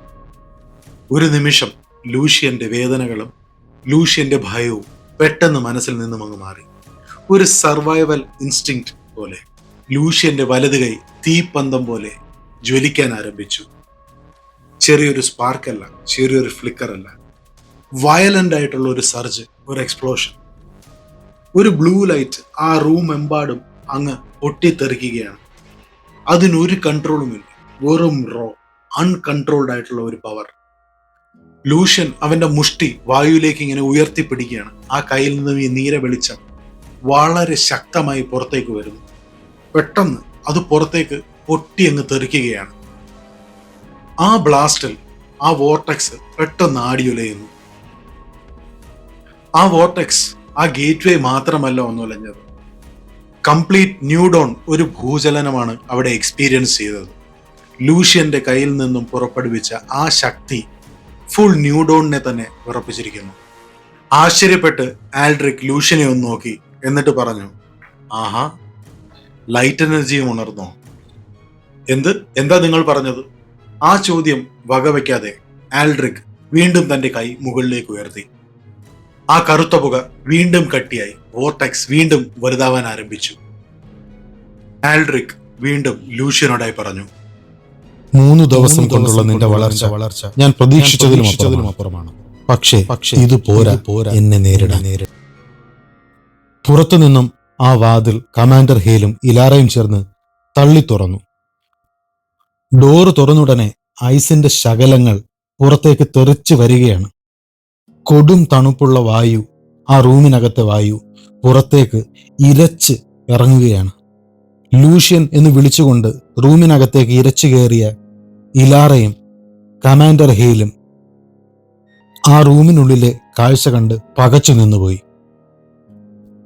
ഒരു നിമിഷം ലൂഷ്യന്റെ വേദനകളും ലൂഷ്യന്റെ ഭയവും പെട്ടെന്ന് മനസ്സിൽ നിന്നും അങ്ങ് മാറി. ഒരു സർവൈവൽ ഇൻസ്റ്റിങ്ക്റ്റ് പോലെ ലൂഷ്യന്റെ വലത് കൈ തീപ്പന്തം പോലെ ജ്വലിക്കാൻ ആരംഭിച്ചു. ചെറിയൊരു സ്പാർക്കല്ല, ചെറിയൊരു ഫ്ലിക്കർ അല്ല, വയലന്റ് ആയിട്ടുള്ള ഒരു സർജ്, ഒരു എക്സ്പ്ലോഷൻ. ഒരു ബ്ലൂ ലൈറ്റ് ആ റൂം എമ്പാടും അങ്ങ് പൊട്ടിത്തെറിക്കുകയാണ്. അതിനൊരു കൺട്രോളുമില്ല, വെറും റോ അൺകൺട്രോൾഡ് ആയിട്ടുള്ള ഒരു പവർ. ലൂഷ്യൻ അവന്റെ മുഷ്ടി വായുവിലേക്ക് ഇങ്ങനെ ഉയർത്തിപ്പിടിക്കുകയാണ്. ആ കയ്യിൽ നിന്നും ഈ നീല വെളിച്ചം വളരെ ശക്തമായി പുറത്തേക്ക് വരുന്നു. പെട്ടെന്ന് അത് പുറത്തേക്ക് പൊട്ടി അങ്ങ് തെറിക്കുകയാണ്. ആ ബ്ലാസ്റ്റിൽ ആ വോർട്ടെക്സ് പെട്ടെന്ന് ആടിയുലയുന്നു. ആ വോർട്ടെക്സ് ആ ഗേറ്റ് വേ മാത്രമല്ല ഒന്നുലഞ്ഞത്, കംപ്ലീറ്റ് ന്യൂഡോൺ ഒരു ഭൂചലനമാണ് അവിടെ എക്സ്പീരിയൻസ് ചെയ്തത്. ലൂഷ്യന്റെ കയ്യിൽ നിന്നും പുറപ്പെടുവിച്ച ആ ശക്തി ഫുൾ ന്യൂഡോണിനെ തന്നെ വിറപ്പിച്ചിരിക്കുന്നു. ആശ്ചര്യപ്പെട്ട് ആൽഡ്രിക് ലൂഷ്യനെ ഒന്ന് നോക്കി, എന്നിട്ട് പറഞ്ഞു, ആഹാ, ലൈറ്റ് എനർജിയും ഉണർന്നോ? എന്താ നിങ്ങൾ പറഞ്ഞത്? ആ ചോദ്യം വകവയ്ക്കാതെ ആൽഡ്രിക് വീണ്ടും തന്റെ കൈ മുകളിലേക്ക് ഉയർത്തി. ആ കറുത്ത പുക വീണ്ടും കട്ടിയായി വോർട്ടെക്സ് വീണ്ടും വലുതാവാൻ ആരംഭിച്ചു. ആൽഡ്രിക് വീണ്ടും ലൂഷ്യനോടായി പറഞ്ഞു, 3 ദിവസം കൊണ്ടുള്ള നിന്റെ വളർച്ച ഞാൻ പ്രതീക്ഷിച്ചതിലും അപ്പുറമാണ്. പക്ഷേ ഇത് പോരാ എന്നെ നേരിടാൻ. പുറത്തുനിന്നും ആ വാതിൽ കമാൻഡർ ഹേലും ഇലാറയും ചേർന്ന് തള്ളി തുറന്നു. ഡോറ് തുറന്നുടനെ ഐസിന്റെ ശകലങ്ങൾ പുറത്തേക്ക് തെറിച്ചു വരികയാണ്. കൊടും തണുപ്പുള്ള വായു, ആ റൂമിനകത്തെ വായു പുറത്തേക്ക് ഇരച്ച് ഇറങ്ങുകയാണ്. ലൂഷ്യൻ എന്ന് വിളിച്ചുകൊണ്ട് റൂമിനകത്തേക്ക് ഇരച്ചു കയറിയ ഇലാറയും കമാൻഡർ ഹേലും ആ റൂമിനുള്ളിലെ കാഴ്ച കണ്ട് പകച്ചു നിന്നുപോയി.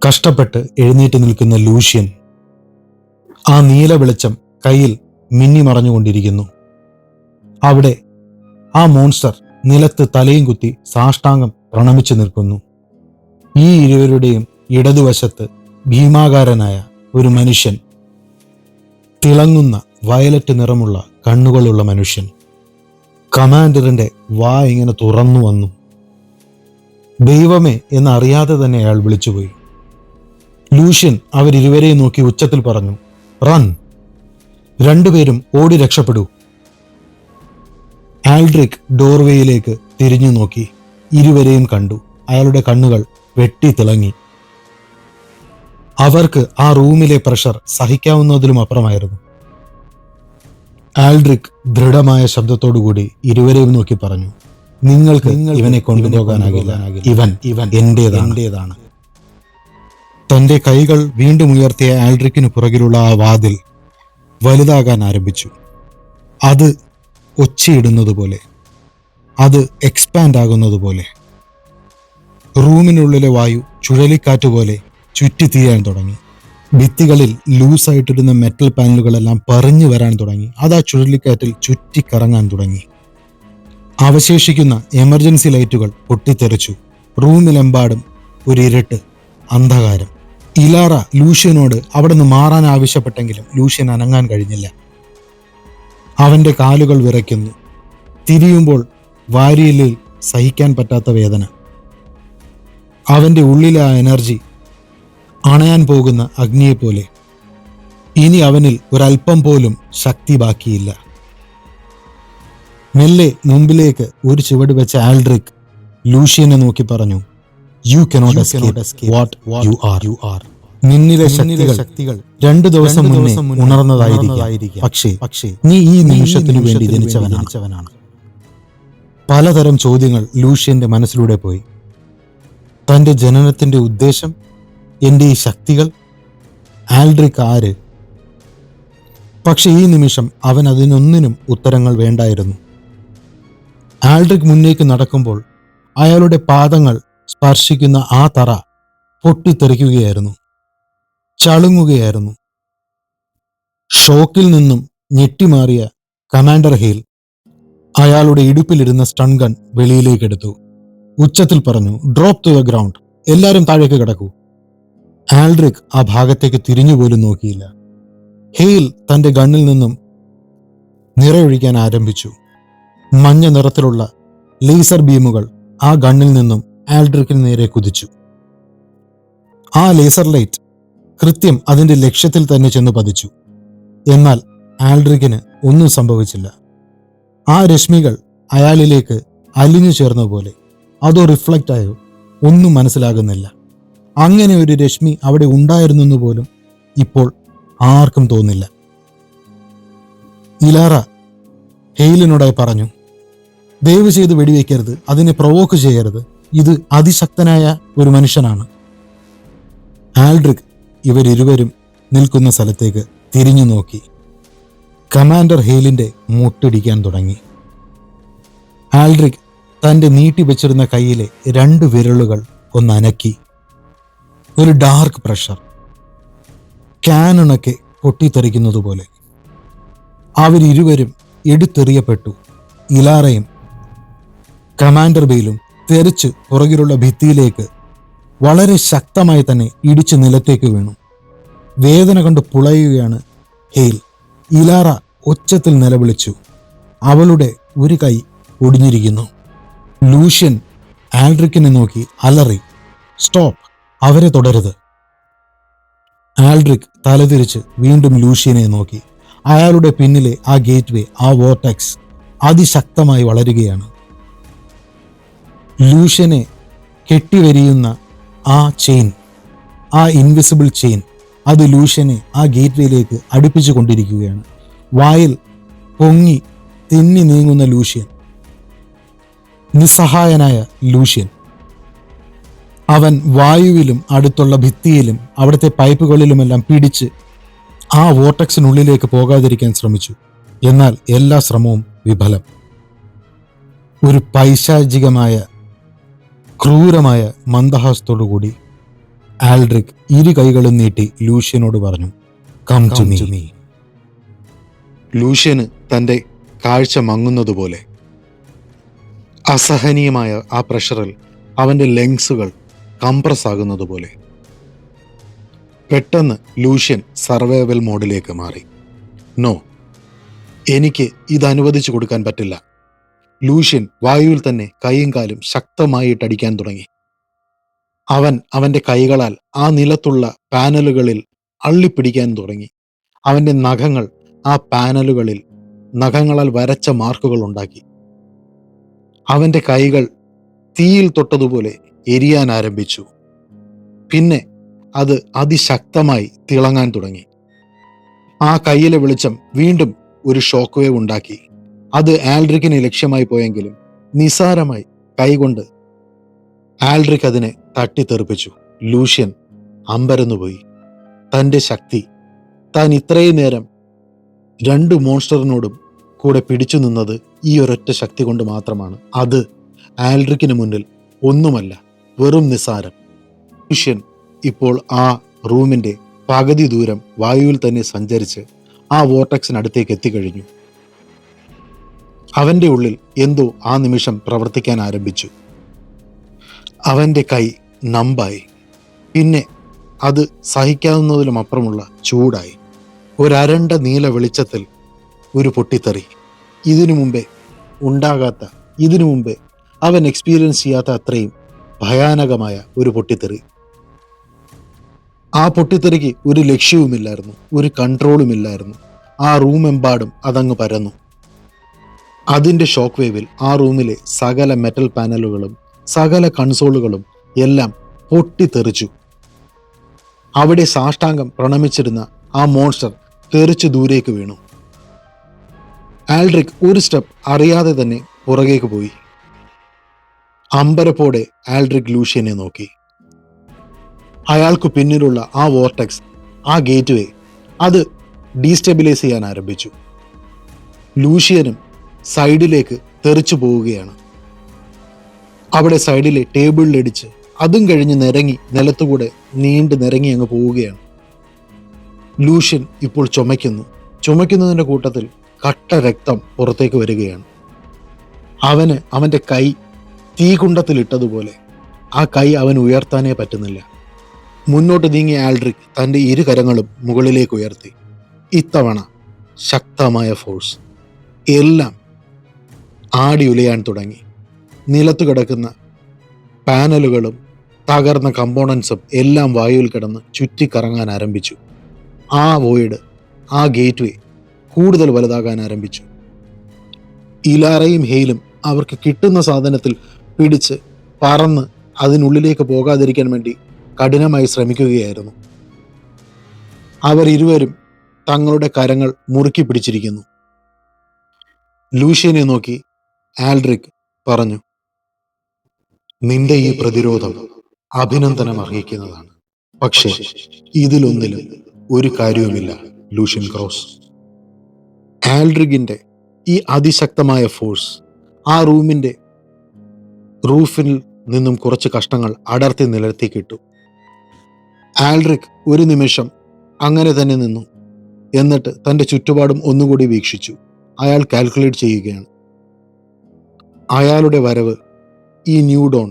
കഷ്ടപ്പെട്ട് എഴുന്നേറ്റ് നിൽക്കുന്ന ലൂഷ്യൻ ആ നീല വെളിച്ചം കയ്യിൽ മിന്നിമറഞ്ഞുകൊണ്ടിരിക്കുന്നു. അവിടെ ആ മോൺസ്റ്റർ നിലത്ത് തലയും കുത്തി സാഷ്ടാംഗം പ്രണമിച്ചു നിൽക്കുന്നു. ഈ ഇരുവരുടെയും ഇടതുവശത്ത് ഭീമാകാരനായ ഒരു മനുഷ്യൻ, തിളങ്ങുന്ന വയലറ്റ് നിറമുള്ള കണ്ണുകളുള്ള മനുഷ്യൻ. കമാൻഡറിന്റെ വാ ഇങ്ങനെ തുറന്നു വന്നു. ദൈവമേ എന്നറിയാതെ തന്നെ അയാൾ വിളിച്ചുപോയി. ലൂഷ്യൻ അവരിരുവരെയും നോക്കി ഉച്ചത്തിൽ പറഞ്ഞു, റൺ, രണ്ടുപേരും ഓടി രക്ഷപ്പെടൂ. ആൽഡ്രിക് ഡോർവേയിലേക്ക് തിരിഞ്ഞു നോക്കി ഇരുവരെയും കണ്ടു. അയാളുടെ കണ്ണുകൾ വെട്ടി തിളങ്ങി. അവർക്ക് ആ റൂമിലെ പ്രഷർ സഹിക്കാവുന്നതിലും അപ്പുറമായിരുന്നു. ആൽഡ്രിക് ദൃഢമായ ശബ്ദത്തോടുകൂടി ഇരുവരെയും നോക്കി പറഞ്ഞു, നിങ്ങൾക്ക് ഇവനെ കൊണ്ടുപോകാനാകില്ല. ഇവൻ എന്റേതാണ്. തന്റെ കൈകൾ വീണ്ടും ഉയർത്തിയ ആൽഡ്രിക്കിന് പുറകിലുള്ള ആ വാതിൽ വലുതാകാൻ ആരംഭിച്ചു. അത് ഒച്ചയിടുന്നത് പോലെ, അത് എക്സ്പാൻഡ് ആകുന്നത് പോലെ. റൂമിനുള്ളിലെ വായു ചുഴലിക്കാറ്റ് പോലെ ചുറ്റി തീരാൻ തുടങ്ങി. ഭിത്തികളിൽ ലൂസായിട്ടിരുന്ന മെറ്റൽ പാനലുകളെല്ലാം പറിഞ്ഞു വരാൻ തുടങ്ങി. അത് ആ ചുഴലിക്കാറ്റിൽ ചുറ്റിക്കറങ്ങാൻ തുടങ്ങി. അവശേഷിക്കുന്ന എമർജൻസി ലൈറ്റുകൾ പൊട്ടിത്തെറിച്ചു. റൂമിലെമ്പാടും ഒരു ഇരുട്ട്, അന്ധകാരം. ഇലാറ ലൂഷ്യനോട് അവിടെ നിന്ന് മാറാൻ ആവശ്യപ്പെട്ടെങ്കിലും ലൂഷ്യൻ അനങ്ങാൻ കഴിഞ്ഞില്ല. അവന്റെ കാലുകൾ വിറയ്ക്കുന്നു. തിരിയുമ്പോൾ വാരിയലിൽ സഹിക്കാൻ പറ്റാത്ത വേദന. അവന്റെ ഉള്ളിലെ ആ എനർജി അണയാൻ പോകുന്ന അഗ്നിയെപ്പോലെ. ഇനി അവനിൽ ഒരല്പം പോലും ശക്തി ബാക്കിയില്ല. മെല്ലെ മുമ്പിലേക്ക് ഒരു ചുവട് വെച്ച ആൽഡ്രിക് ലൂഷ്യനെ നോക്കി പറഞ്ഞു, you cannot escape what you are. നിന്നിലെ ശക്തികൾ 2 ദിവസം മുന്നേ ഉണർന്നതായിരിക്കും. പക്ഷേ നീ ഈ നിമിഷത്തിനു വേണ്ടി ജനിച്ചവനാണ്. പലതരം ചോദ്യങ്ങൾ ലൂഷ്യന്റെ മനസ്സിലൂടെ പോയി. തന്റെ ജനനത്തിന്റെ ഉദ്ദേശം, എന്റെ ഈ ശക്തികൾ, ആൽഡ്രിക് ആര്? പക്ഷെ ഈ നിമിഷം അവൻ അതിനൊന്നിനും ഉത്തരങ്ങൾ വേണ്ടായിരുന്നു. ആൽഡ്രിക് മുന്നേക്ക് നടക്കുമ്പോൾ അയാളുടെ പാദങ്ങൾ സ്പർശിക്കുന്ന ആ തറ പൊട്ടിത്തെറിക്കുകയായിരുന്നു, ചളുങ്ങുകയായിരുന്നു. ഷോക്കിൽ നിന്നും ഞെട്ടിമാറിയ കമാൻഡർ ഹേൽ അയാളുടെ ഇടുപ്പിലിരുന്ന സ്റ്റൺ ഗൺ വെളിയിലേക്കെടുത്തു. ഉച്ചത്തിൽ പറഞ്ഞു, ഡ്രോപ്പ് ടു ദ ഗ്രൗണ്ട്, എല്ലാവരും താഴേക്ക് കിടക്കൂ. ആൽഡ്രിക് ആ ഭാഗത്തേക്ക് തിരിഞ്ഞുപോലും നോക്കിയില്ല. ഹെയിൽ തന്റെ ഗണ്ണിൽ നിന്നും നിറയൊഴിക്കാൻ ആരംഭിച്ചു. മഞ്ഞ നിറത്തിലുള്ള ലേസർ ബീമുകൾ ആ ഗണ്ണിൽ നിന്നും ആൽഡ്രിക്കിന് നേരെ കുതിച്ചു. ആ ലേസർ ലൈറ്റ് കൃത്യം അതിന്റെ ലക്ഷ്യത്തിൽ തന്നെ ചെന്ന് പതിച്ചു. എന്നാൽ ആൽഡ്രിക്കിന് ഒന്നും സംഭവിച്ചില്ല. ആ രശ്മികൾ അയാളിലേക്ക് അലിഞ്ഞു ചേർന്ന പോലെ, അതോ റിഫ്ലക്റ്റ് ആയോ, ഒന്നും മനസ്സിലാകുന്നില്ല. അങ്ങനെ ഒരു രശ്മി അവിടെ ഉണ്ടായിരുന്നെന്ന് പോലും ഇപ്പോൾ ആർക്കും തോന്നില്ല. ഇലാറ ഹെയിലിനോടായി പറഞ്ഞു, ദയവ് ചെയ്ത് വെടിവെക്കരുത്, അതിനെ പ്രൊവോക്ക് ചെയ്യരുത്, ഇത് അതിശക്തനായ ഒരു മനുഷ്യനാണ്. ആൽഡ്രിക് ഇവരിരുവരും നിൽക്കുന്ന സ്ഥലത്തേക്ക് തിരിഞ്ഞു നോക്കി. കമാൻഡർ ഹെയിലിന്റെ മുട്ടിടിക്കാൻ തുടങ്ങി. ആൽഡ്രിക് തന്റെ നീട്ടിവെച്ചിരുന്ന കൈയിലെ 2 വിരലുകൾ ഒന്ന് അനക്കി. ഒരു ഡാർക്ക് പ്രഷർ, ക്യാനണൊക്കെ പൊട്ടിത്തെറിക്കുന്നതുപോലെ. അവരിരുവരും എടുത്തെറിയപ്പെട്ടു. ഇലാറയും കമാൻഡർ ബെയിലും തെറിച്ച് പുറകിലുള്ള ഭിത്തിയിലേക്ക് വളരെ ശക്തമായി തന്നെ ഇടിച്ച് നിലത്തേക്ക് വീണു. വേദന കൊണ്ട് പുളയുകയാണ് ഹെയിൽ. ഇലാറ ഒച്ചത്തിൽ നിലവിളിച്ചു. അവളുടെ ഒരു കൈ ഒടിഞ്ഞിരിക്കുന്നു. ലൂഷ്യൻ ആൽഡ്രിക്കിനെ നോക്കി അലറി, സ്റ്റോപ്പ്, അവരെ തുടരുത്. ആൽഡ്രിക് തലതിരിച്ച് വീണ്ടും ലൂഷ്യനെ നോക്കി. അയാളുടെ പിന്നിലെ ആ ഗേറ്റ്വേ, ആ വോർടെക്സ് അതിശക്തമായി വളരുകയാണ്. ലൂഷ്യനെ കെട്ടിവരിയുന്ന ആ ചെയിൻ, ആ ഇൻവിസിബിൾ ചെയിൻ, അത് ലൂഷ്യനെ ആ ഗേറ്റ്വേയിലേക്ക് അടുപ്പിച്ചു കൊണ്ടിരിക്കുകയാണ്. വായിൽ പൊങ്ങി തെന്നി നീങ്ങുന്ന ലൂഷ്യൻ, നിസ്സഹായനായ ലൂഷ്യൻ. അവൻ വായുവിലും അടുത്തുള്ള ഭിത്തിയിലും അവിടുത്തെ പൈപ്പുകളിലുമെല്ലാം പിടിച്ച് ആ വോർടെക്സിനുള്ളിലേക്ക് പോകാതിരിക്കാൻ ശ്രമിച്ചു. എന്നാൽ എല്ലാ ശ്രമവും വിഫലം. ഒരു പൈശാചികമായ ക്രൂരമായ മന്ദഹാസത്തോടുകൂടി ആൽഡ്രിക് 2 കൈകളും നീട്ടി ലൂഷ്യനോട് പറഞ്ഞു, കം ടു മീ. ലൂഷ്യന് തൻ്റെ കാഴ്ച മങ്ങുന്നതുപോലെ. അസഹനീയമായ ആ പ്രഷറിൽ അവൻ്റെ ലങ്സുകൾ കംപ്രസ് ആകുന്നതുപോലെ. പെട്ടെന്ന് ലൂഷ്യൻ സർവൈവൽ മോഡിലേക്ക് മാറി. നോ, എനിക്ക് ഇത് അനുവദിച്ചു കൊടുക്കാൻ പറ്റില്ല. ലൂഷ്യൻ വായുവിൽ തന്നെ കൈയും കാലും ശക്തമായിട്ടടിക്കാൻ തുടങ്ങി. അവൻ്റെ കൈകളാൽ ആ നിലത്തുള്ള പാനലുകളിൽ അള്ളിപ്പിടിക്കാൻ തുടങ്ങി. അവൻ്റെ നഖങ്ങൾ ആ പാനലുകളിൽ നഖങ്ങളാൽ വരച്ച മാർക്കുകൾ ഉണ്ടാക്കി. അവൻ്റെ കൈകൾ തീയിൽ തൊട്ടതുപോലെ എരിയാൻ ആരംഭിച്ചു. പിന്നെ അത് അതിശക്തമായി തിളങ്ങാൻ തുടങ്ങി. ആ കൈയിലെ വെളിച്ചം വീണ്ടും ഒരു ഷോക്ക് വേവ് ഉണ്ടാക്കി. അത് ആൽഡ്രിക്കിനെ ലക്ഷ്യമായി പോയെങ്കിലും നിസാരമായി കൈകൊണ്ട് ആൽഡ്രിക് അതിനെ തട്ടിത്തെറിപ്പിച്ചു. ലൂഷ്യൻ അമ്പരന്നുപോയി. തൻ്റെ ശക്തി, താൻ ഇത്രയും നേരം 2 മോൺസ്റ്ററിനോടും കൂടെ പിടിച്ചു നിന്നത് ഈ ഒരൊറ്റ ശക്തി കൊണ്ട് മാത്രമാണ്. അത് ആൽഡ്രിക്കിന് മുന്നിൽ ഒന്നുമല്ല, വെറും നിസാരം. ലൂഷ്യൻ ഇപ്പോൾ ആ റൂമിന്റെ പകുതി ദൂരം വായുവിൽ തന്നെ സഞ്ചരിച്ച് ആ വോർടെക്സിനടുത്തേക്ക് എത്തിക്കഴിഞ്ഞു. അവൻ്റെ ഉള്ളിൽ എന്തോ ആ നിമിഷം പ്രവർത്തിക്കാൻ ആരംഭിച്ചു. അവൻ്റെ കൈ നമ്പായി. പിന്നെ അത് സഹിക്കാവുന്നതിലും അപ്പുറമുള്ള ചൂടായി. ഒരരണ്ട നീല വെളിച്ചത്തിൽ ഒരു പൊട്ടിത്തെറി. ഇതിനു മുമ്പേ ഉണ്ടാകാത്ത, ഇതിനു മുമ്പേ അവൻ എക്സ്പീരിയൻസ് ചെയ്യാത്ത അത്രയും ഭയാനകമായ ഒരു പൊട്ടിത്തെറി. ആ പൊട്ടിത്തെറിക്ക് ഒരു ലക്ഷ്യവുമില്ലായിരുന്നു, ഒരു കൺട്രോളുമില്ലായിരുന്നു. ആ റൂമെമ്പാടും അതങ്ങ് പരന്നു. അതിൻ്റെ ഷോക്ക് വേവിൽ ആ റൂമിലെ സകല മെറ്റൽ പാനലുകളും സകല കൺസോളുകളും എല്ലാം പൊട്ടിത്തെറിച്ചു. അവിടെ സാഷ്ടാംഗം പ്രണമിച്ചിരുന്ന ആ മോൺസ്റ്റർ തെറിച്ചു ദൂരേക്ക് വീണു. ആൽഡ്രിക് ഒരു സ്റ്റെപ്പ് അറിയാതെ തന്നെ പുറകേക്ക് പോയി. അമ്പരപ്പോടെ ആൽഡ്രിക് ലൂഷ്യനെ നോക്കി. അയാൾക്ക് പിന്നിലുള്ള ആ വോർടെക്സ്, ആ ഗേറ്റ്വേ, അത് ഡീസ്റ്റെബിലൈസ് ചെയ്യാൻ ആരംഭിച്ചു. ലൂഷ്യനും സൈഡിലേക്ക് തെറിച്ചു പോവുകയാണ്. അവിടെ സൈഡിലെ ടേബിളിലിടിച്ച് അതും കഴിഞ്ഞ് നിരങ്ങി നിലത്തുകൂടെ നീണ്ടു നിരങ്ങി അങ്ങ് പോവുകയാണ്. ലൂഷ്യൻ ഇപ്പോൾ ചുമയ്ക്കുന്നതിൻ്റെ കൂട്ടത്തിൽ കട്ട രക്തം പുറത്തേക്ക് വരികയാണ്. അവൻ്റെ കൈ തീകുണ്ടത്തിലിട്ടതുപോലെ ആ കൈ അവൻ ഉയർത്താനേ പറ്റുന്നില്ല. മുന്നോട്ട് നീങ്ങിയ ആൽഡ്രിക് തൻ്റെ 2 കരങ്ങളും മുകളിലേക്ക് ഉയർത്തി. ഇത്തവണ ശക്തമായ ഫോഴ്സ്. എല്ലാം ആടിയുലയാൻ തുടങ്ങി. നിലത്തു കിടക്കുന്ന പാനലുകളും തകർന്ന കമ്പോണൻസും എല്ലാം വായുവിൽ കിടന്ന് ചുറ്റിക്കറങ്ങാൻ ആരംഭിച്ചു. ആ വോയിഡ്, ആ ഗേറ്റ്വേ കൂടുതൽ വലുതാകാൻ ആരംഭിച്ചു. ഇലാറയും ഹെയിലും അവർക്ക് കിട്ടുന്ന സാധനത്തിൽ പിടിച്ച് പറന്ന് അതിനുള്ളിലേക്ക് പോകാതിരിക്കാൻ വേണ്ടി കഠിനമായി ശ്രമിക്കുകയായിരുന്നു. അവർ ഇരുവരും തങ്ങളുടെ കരങ്ങൾ മുറുക്കി പിടിച്ചിരിക്കുന്നു. ലൂഷ്യനെ നോക്കി ആൽഡ്രിക് പറഞ്ഞു, നിന്റെ ഈ പ്രതിരോധം അഭിനന്ദനം അർഹിക്കുന്നതാണ്. പക്ഷേ ഇതിലൊന്നിലും ഒരു കാര്യവുമില്ല. Lucian cross. ആൽഡ്രിഗിന്റെ ഈ അതിശക്തമായ ഫോഴ്സ് ആ റൂമിന്റെ റൂഫിൽ നിന്നും കുറച്ച് കഷ്ണങ്ങൾ അടർത്തി നിലത്തേക്കിട്ടു. ആൽഡ്രിക് ഒരു നിമിഷം അങ്ങനെ തന്നെ നിന്നു. എന്നിട്ട് തന്റെ ചുറ്റുപാടും ഒന്നുകൂടി വീക്ഷിച്ചു. അയാൾ കാൽക്കുലേറ്റ് ചെയ്യുകയാണ്. അയാളുടെ വരവ് ഈ ന്യൂ ഡോൺ,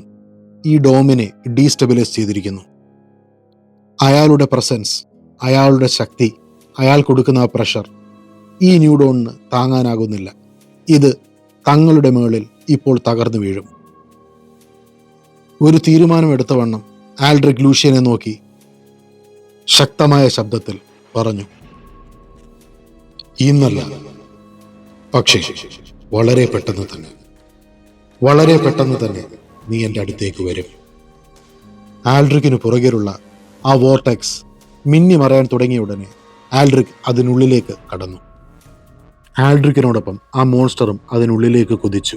ഈ ഡോമിനെ ഡീസ്റ്റെബിലൈസ് ചെയ്തിരിക്കുന്നു. അയാളുടെ പ്രസൻസ്, അയാളുടെ ശക്തി, അയാൾ കൊടുക്കുന്ന ആ പ്രഷർ ഈ ന്യൂ ഡോണിന് താങ്ങാനാകുന്നില്ല. ഇത് തങ്ങളുടെ മേളിൽ ഇപ്പോൾ തകർന്നു വീഴും. ഒരു തീരുമാനമെടുത്ത വണ്ണം ആൽഡ്രിക് ലൂഷ്യനെ നോക്കി ശക്തമായ ശബ്ദത്തിൽ പറഞ്ഞു, ഇന്നല്ല, പക്ഷേ വളരെ പെട്ടെന്ന് തന്നെ, വളരെ പെട്ടെന്ന് തന്നെ നീ എൻ്റെ അടുത്തേക്ക് വരും. ആൽഡ്രിക്കിന് പുറകിലുള്ള ആ വോർടെക്സ് മിന്നി മറയാൻ തുടങ്ങിയ ഉടനെ ആൽഡ്രിക് അതിനുള്ളിലേക്ക് കടന്നു. ആൽഡ്രിക്കിനോടൊപ്പം ആ മോൺസ്റ്ററും അതിനുള്ളിലേക്ക് കുതിച്ചു.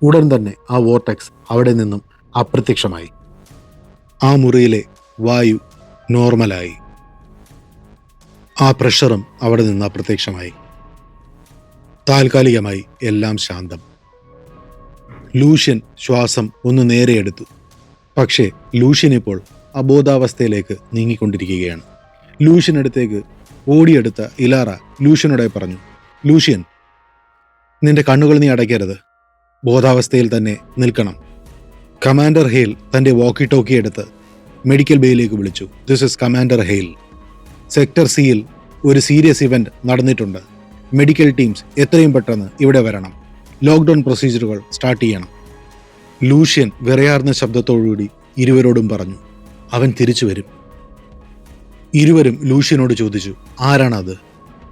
ഉടൻ തന്നെ ആ വോർടെക്സ് അവിടെ നിന്നും അപ്രത്യക്ഷമായി. ആ മുറിയിലെ വായു നോർമലായി. ആ പ്രഷറും അവിടെ നിന്ന് അപ്രത്യക്ഷമായി. താൽക്കാലികമായി എല്ലാം ശാന്തം. ലൂഷ്യൻ ശ്വാസം ഒന്ന് നേരെയെടുത്തു. പക്ഷേ ലൂഷ്യൻ ഇപ്പോൾ അബോധാവസ്ഥയിലേക്ക് നീങ്ങിക്കൊണ്ടിരിക്കുകയാണ്. ലൂഷ്യനടുത്തേക്ക് ഓടിയെടുത്ത ഇലാറ ലൂഷ്യനോടെ പറഞ്ഞു, ലൂഷ്യൻ, നിന്റെ കണ്ണുകൾ നീ അടയ്ക്കരുത്, ബോധാവസ്ഥയിൽ തന്നെ നിൽക്കണം. കമാൻഡർ ഹെയിൽ തന്റെ വോക്കി ടോക്കി എടുത്ത് മെഡിക്കൽ ബേയിലേക്ക് വിളിച്ചു. This is commander Hale. Sector സിയിൽ ഒരു സീരിയസ് ഇവന്റ് നടന്നിട്ടുണ്ട്. മെഡിക്കൽ ടീംസ് എത്രയും പെട്ടെന്ന് ഇവിടെ വരണം. ലോക്ക്ഡൌൺ പ്രൊസീജിയറുകൾ സ്റ്റാർട്ട് ചെയ്യണം. ലൂഷ്യൻ വിറയാർന്ന ശബ്ദത്തോടുകൂടി ഇരുവരോടും പറഞ്ഞു, അവൻ തിരിച്ചു വരും. ഇരുവരും ലൂഷ്യനോട് ചോദിച്ചു, ആരാണത്?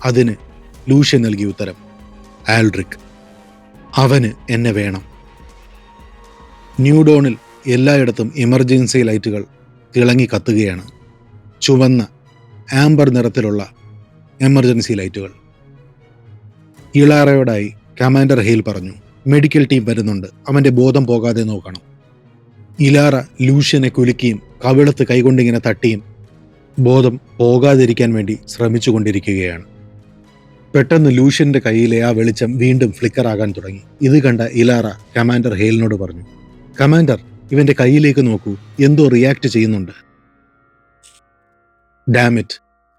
അതിന് ലൂഷ്യൻ നൽകിയ ഉത്തരം, ആൽഡ്രിക്. അവന് എന്നെ വേണം. ന്യൂഡോണിൽ എല്ലായിടത്തും എമർജൻസി ലൈറ്റുകൾ തിളങ്ങി കത്തുകയാണ്. ചുവന്ന ആംബർ നിറത്തിലുള്ള എമർജൻസി ലൈറ്റുകൾ. ഇളാറയോടായി കമാൻഡർ ഹെയിൽ പറഞ്ഞു, മെഡിക്കൽ ടീം വരുന്നുണ്ട്, അവന്റെ ബോധം പോകാതെ നോക്കണം. ഇലാറ ലൂഷ്യനെ കുലുക്കിയും കവിളത്ത് കൈകൊണ്ടിങ്ങനെ തട്ടിയും ബോധം പോകാതിരിക്കാൻ വേണ്ടി ശ്രമിച്ചുകൊണ്ടിരിക്കുകയാണ്. പെട്ടെന്ന് ലൂഷ്യന്റെ കയ്യിലെ ആ വെളിച്ചം വീണ്ടും ഫ്ലിക്കർ ആകാൻ തുടങ്ങി. ഇത് കണ്ട ഇലാറ കമാൻഡർ ഹെയിലിനോട് പറഞ്ഞു, കമാൻഡർ, ഇവന്റെ കയ്യിലേക്ക് നോക്കൂ, എന്തോ റിയാക്ട് ചെയ്യുന്നുണ്ട്. ഡാമിറ്റ്,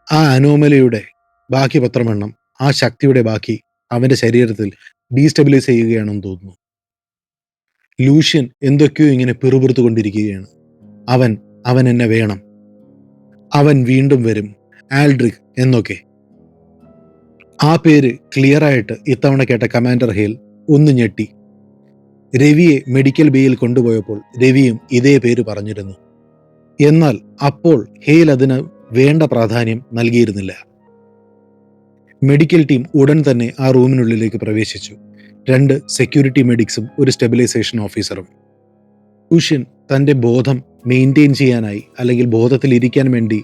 ആ അനോമലിയുടെ ബാക്കി പത്രമെണ്ണം, ആ ശക്തിയുടെ ബാക്കി അവന്റെ ശരീരത്തിൽ ഡീസ്റ്റെബിലൈസ് ചെയ്യുകയാണെന്ന് തോന്നുന്നു. ലൂഷ്യൻ എന്തൊക്കെയോ ഇങ്ങനെ പിറുപിറുത്തുകൊണ്ടിരിക്കുകയാണ്. അവൻ എന്നെ വേണം, അവൻ വീണ്ടും വരും, ആൽഡ്രിക് എന്നൊക്കെ. ആ പേര് ക്ലിയറായിട്ട് ഇത്തവണ കേട്ട കമാൻഡർ ഹെയിൽ ഒന്ന് ഞെട്ടി. രവിയെ മെഡിക്കൽ ബേയിൽ കൊണ്ടുപോയപ്പോൾ രവിയും ഇതേ പേര് പറഞ്ഞിരുന്നു. എന്നാൽ അപ്പോൾ ഹെയിൽ അതിന് വേണ്ട പ്രാധാന്യം നൽകിയിരുന്നില്ല. മെഡിക്കൽ ടീം ഉടൻ തന്നെ ആ റൂമിനുള്ളിലേക്ക് പ്രവേശിച്ചു. 2 സെക്യൂരിറ്റി മെഡിക്സും ഒരു സ്റ്റെബിലൈസേഷൻ ഓഫീസറും. ലൂഷ്യൻ തന്റെ ബോധം മെയിൻറ്റെയിൻ ചെയ്യാനായി, അല്ലെങ്കിൽ ബോധത്തിൽ ഇരിക്കാൻ വേണ്ടി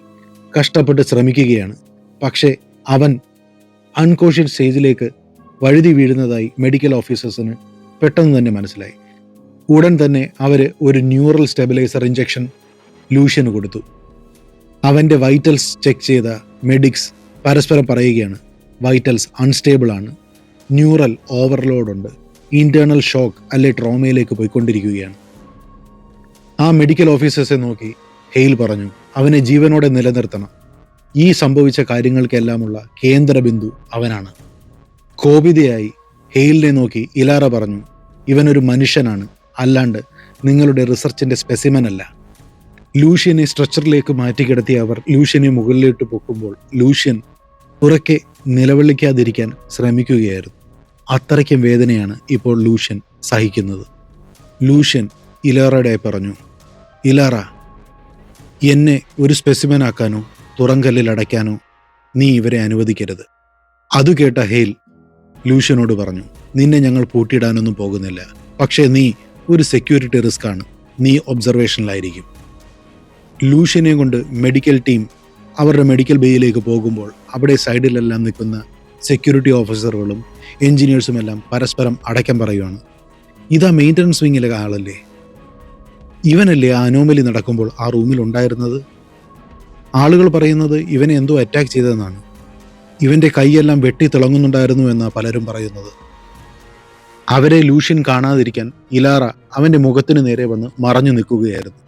കഷ്ടപ്പെട്ട് ശ്രമിക്കുകയാണ്. പക്ഷേ അവൻ അൺകോഷ്യസ് സ്റ്റേജിലേക്ക് വഴുതി വീഴുന്നതായി മെഡിക്കൽ ഓഫീസേഴ്സിന് പെട്ടെന്ന് തന്നെ മനസ്സിലായി. ഉടൻ തന്നെ അവർ ഒരു ന്യൂറൽ സ്റ്റെബിലൈസർ ഇഞ്ചക്ഷൻ ലൂഷ്യന് കൊടുത്തു. അവന്റെ വൈറ്റൽസ് ചെക്ക് ചെയ്ത മെഡിക്സ് പരസ്പരം പറയുകയാണ്, വൈറ്റൽസ് അൺസ്റ്റേബിൾ ആണ്, ന്യൂറൽ ഓവർലോഡ് ഉണ്ട്, ഇന്റേണൽ ഷോക്ക് അല്ലെ ട്രോമയിലേക്ക് പോയിക്കൊണ്ടിരിക്കുകയാണ്. ആ മെഡിക്കൽ ഓഫീസേഴ്സെ നോക്കി ഹെയിൽ പറഞ്ഞു, അവനെ ജീവനോടെ നിലനിർത്തണം. ഈ സംഭവിച്ച കാര്യങ്ങൾക്കെല്ലാമുള്ള കേന്ദ്ര ബിന്ദു അവനാണ്. കോപിതയായി ഹെയിലിനെ നോക്കി ഇലാറ പറഞ്ഞു, ഇവനൊരു മനുഷ്യനാണ്, അല്ലാണ്ട് നിങ്ങളുടെ റിസർച്ചിന്റെ സ്പെസിമൻ അല്ല. ലൂഷ്യനെ സ്ട്രെച്ചറിലേക്ക് മാറ്റിക്കിടത്തിയ അവർ ലൂഷ്യനെ മുകളിലോട്ട് പൊക്കുമ്പോൾ ലൂഷ്യൻ ഉറക്കെ നിലവിളിക്കാതിരിക്കാൻ ശ്രമിക്കുകയായിരുന്നു. അത്രയ്ക്കും വേദനയാണ് ഇപ്പോൾ ലൂഷ്യൻ സഹിക്കുന്നത്. ലൂഷ്യൻ ഇലാറയുടെ പറഞ്ഞു, ഇലാറ, എന്നെ ഒരു സ്പെസിമൻ ആക്കാനോ തുറങ്കല്ലിൽ അടയ്ക്കാനോ നീ ഇവരെ അനുവദിക്കരുത്. അതു കേട്ട ഹെയിൽ ലൂഷ്യനോട് പറഞ്ഞു, നിന്നെ ഞങ്ങൾ പൂട്ടിയിടാനൊന്നും പോകുന്നില്ല, പക്ഷേ നീ ഒരു സെക്യൂരിറ്റി റിസ്ക് ആണ്, നീ ഒബ്സർവേഷനിലായിരിക്കും. ലൂഷ്യനെ കൊണ്ട് മെഡിക്കൽ ടീം അവരുടെ മെഡിക്കൽ ബേയിലേക്ക് പോകുമ്പോൾ അവിടെ സൈഡിലെല്ലാം നിൽക്കുന്ന സെക്യൂരിറ്റി ഓഫീസറുകളും എഞ്ചിനീയേഴ്സും എല്ലാം പരസ്പരം അടക്കം പറയുകയാണ്, ഇതാ മെയിൻ്റനൻസ് വിങ്ങിലെ ആളല്ലേ, ഇവനല്ലേ ആ അനോമലി നടക്കുമ്പോൾ ആ റൂമിൽ ഉണ്ടായിരുന്നത്? ആളുകൾ പറയുന്നത് ഇവനെ എന്തോ അറ്റാക്ക് ചെയ്തതെന്നാണ്. ഇവന്റെ കൈയെല്ലാം വെട്ടി തിളങ്ങുന്നുണ്ടായിരുന്നു എന്നാണ് പലരും പറയുന്നത്. അവരെ ലൂഷ്യൻ കാണാതിരിക്കാൻ ഇലാറ അവന്റെ മുഖത്തിന് നേരെ വന്ന് മറഞ്ഞു നിൽക്കുകയായിരുന്നു.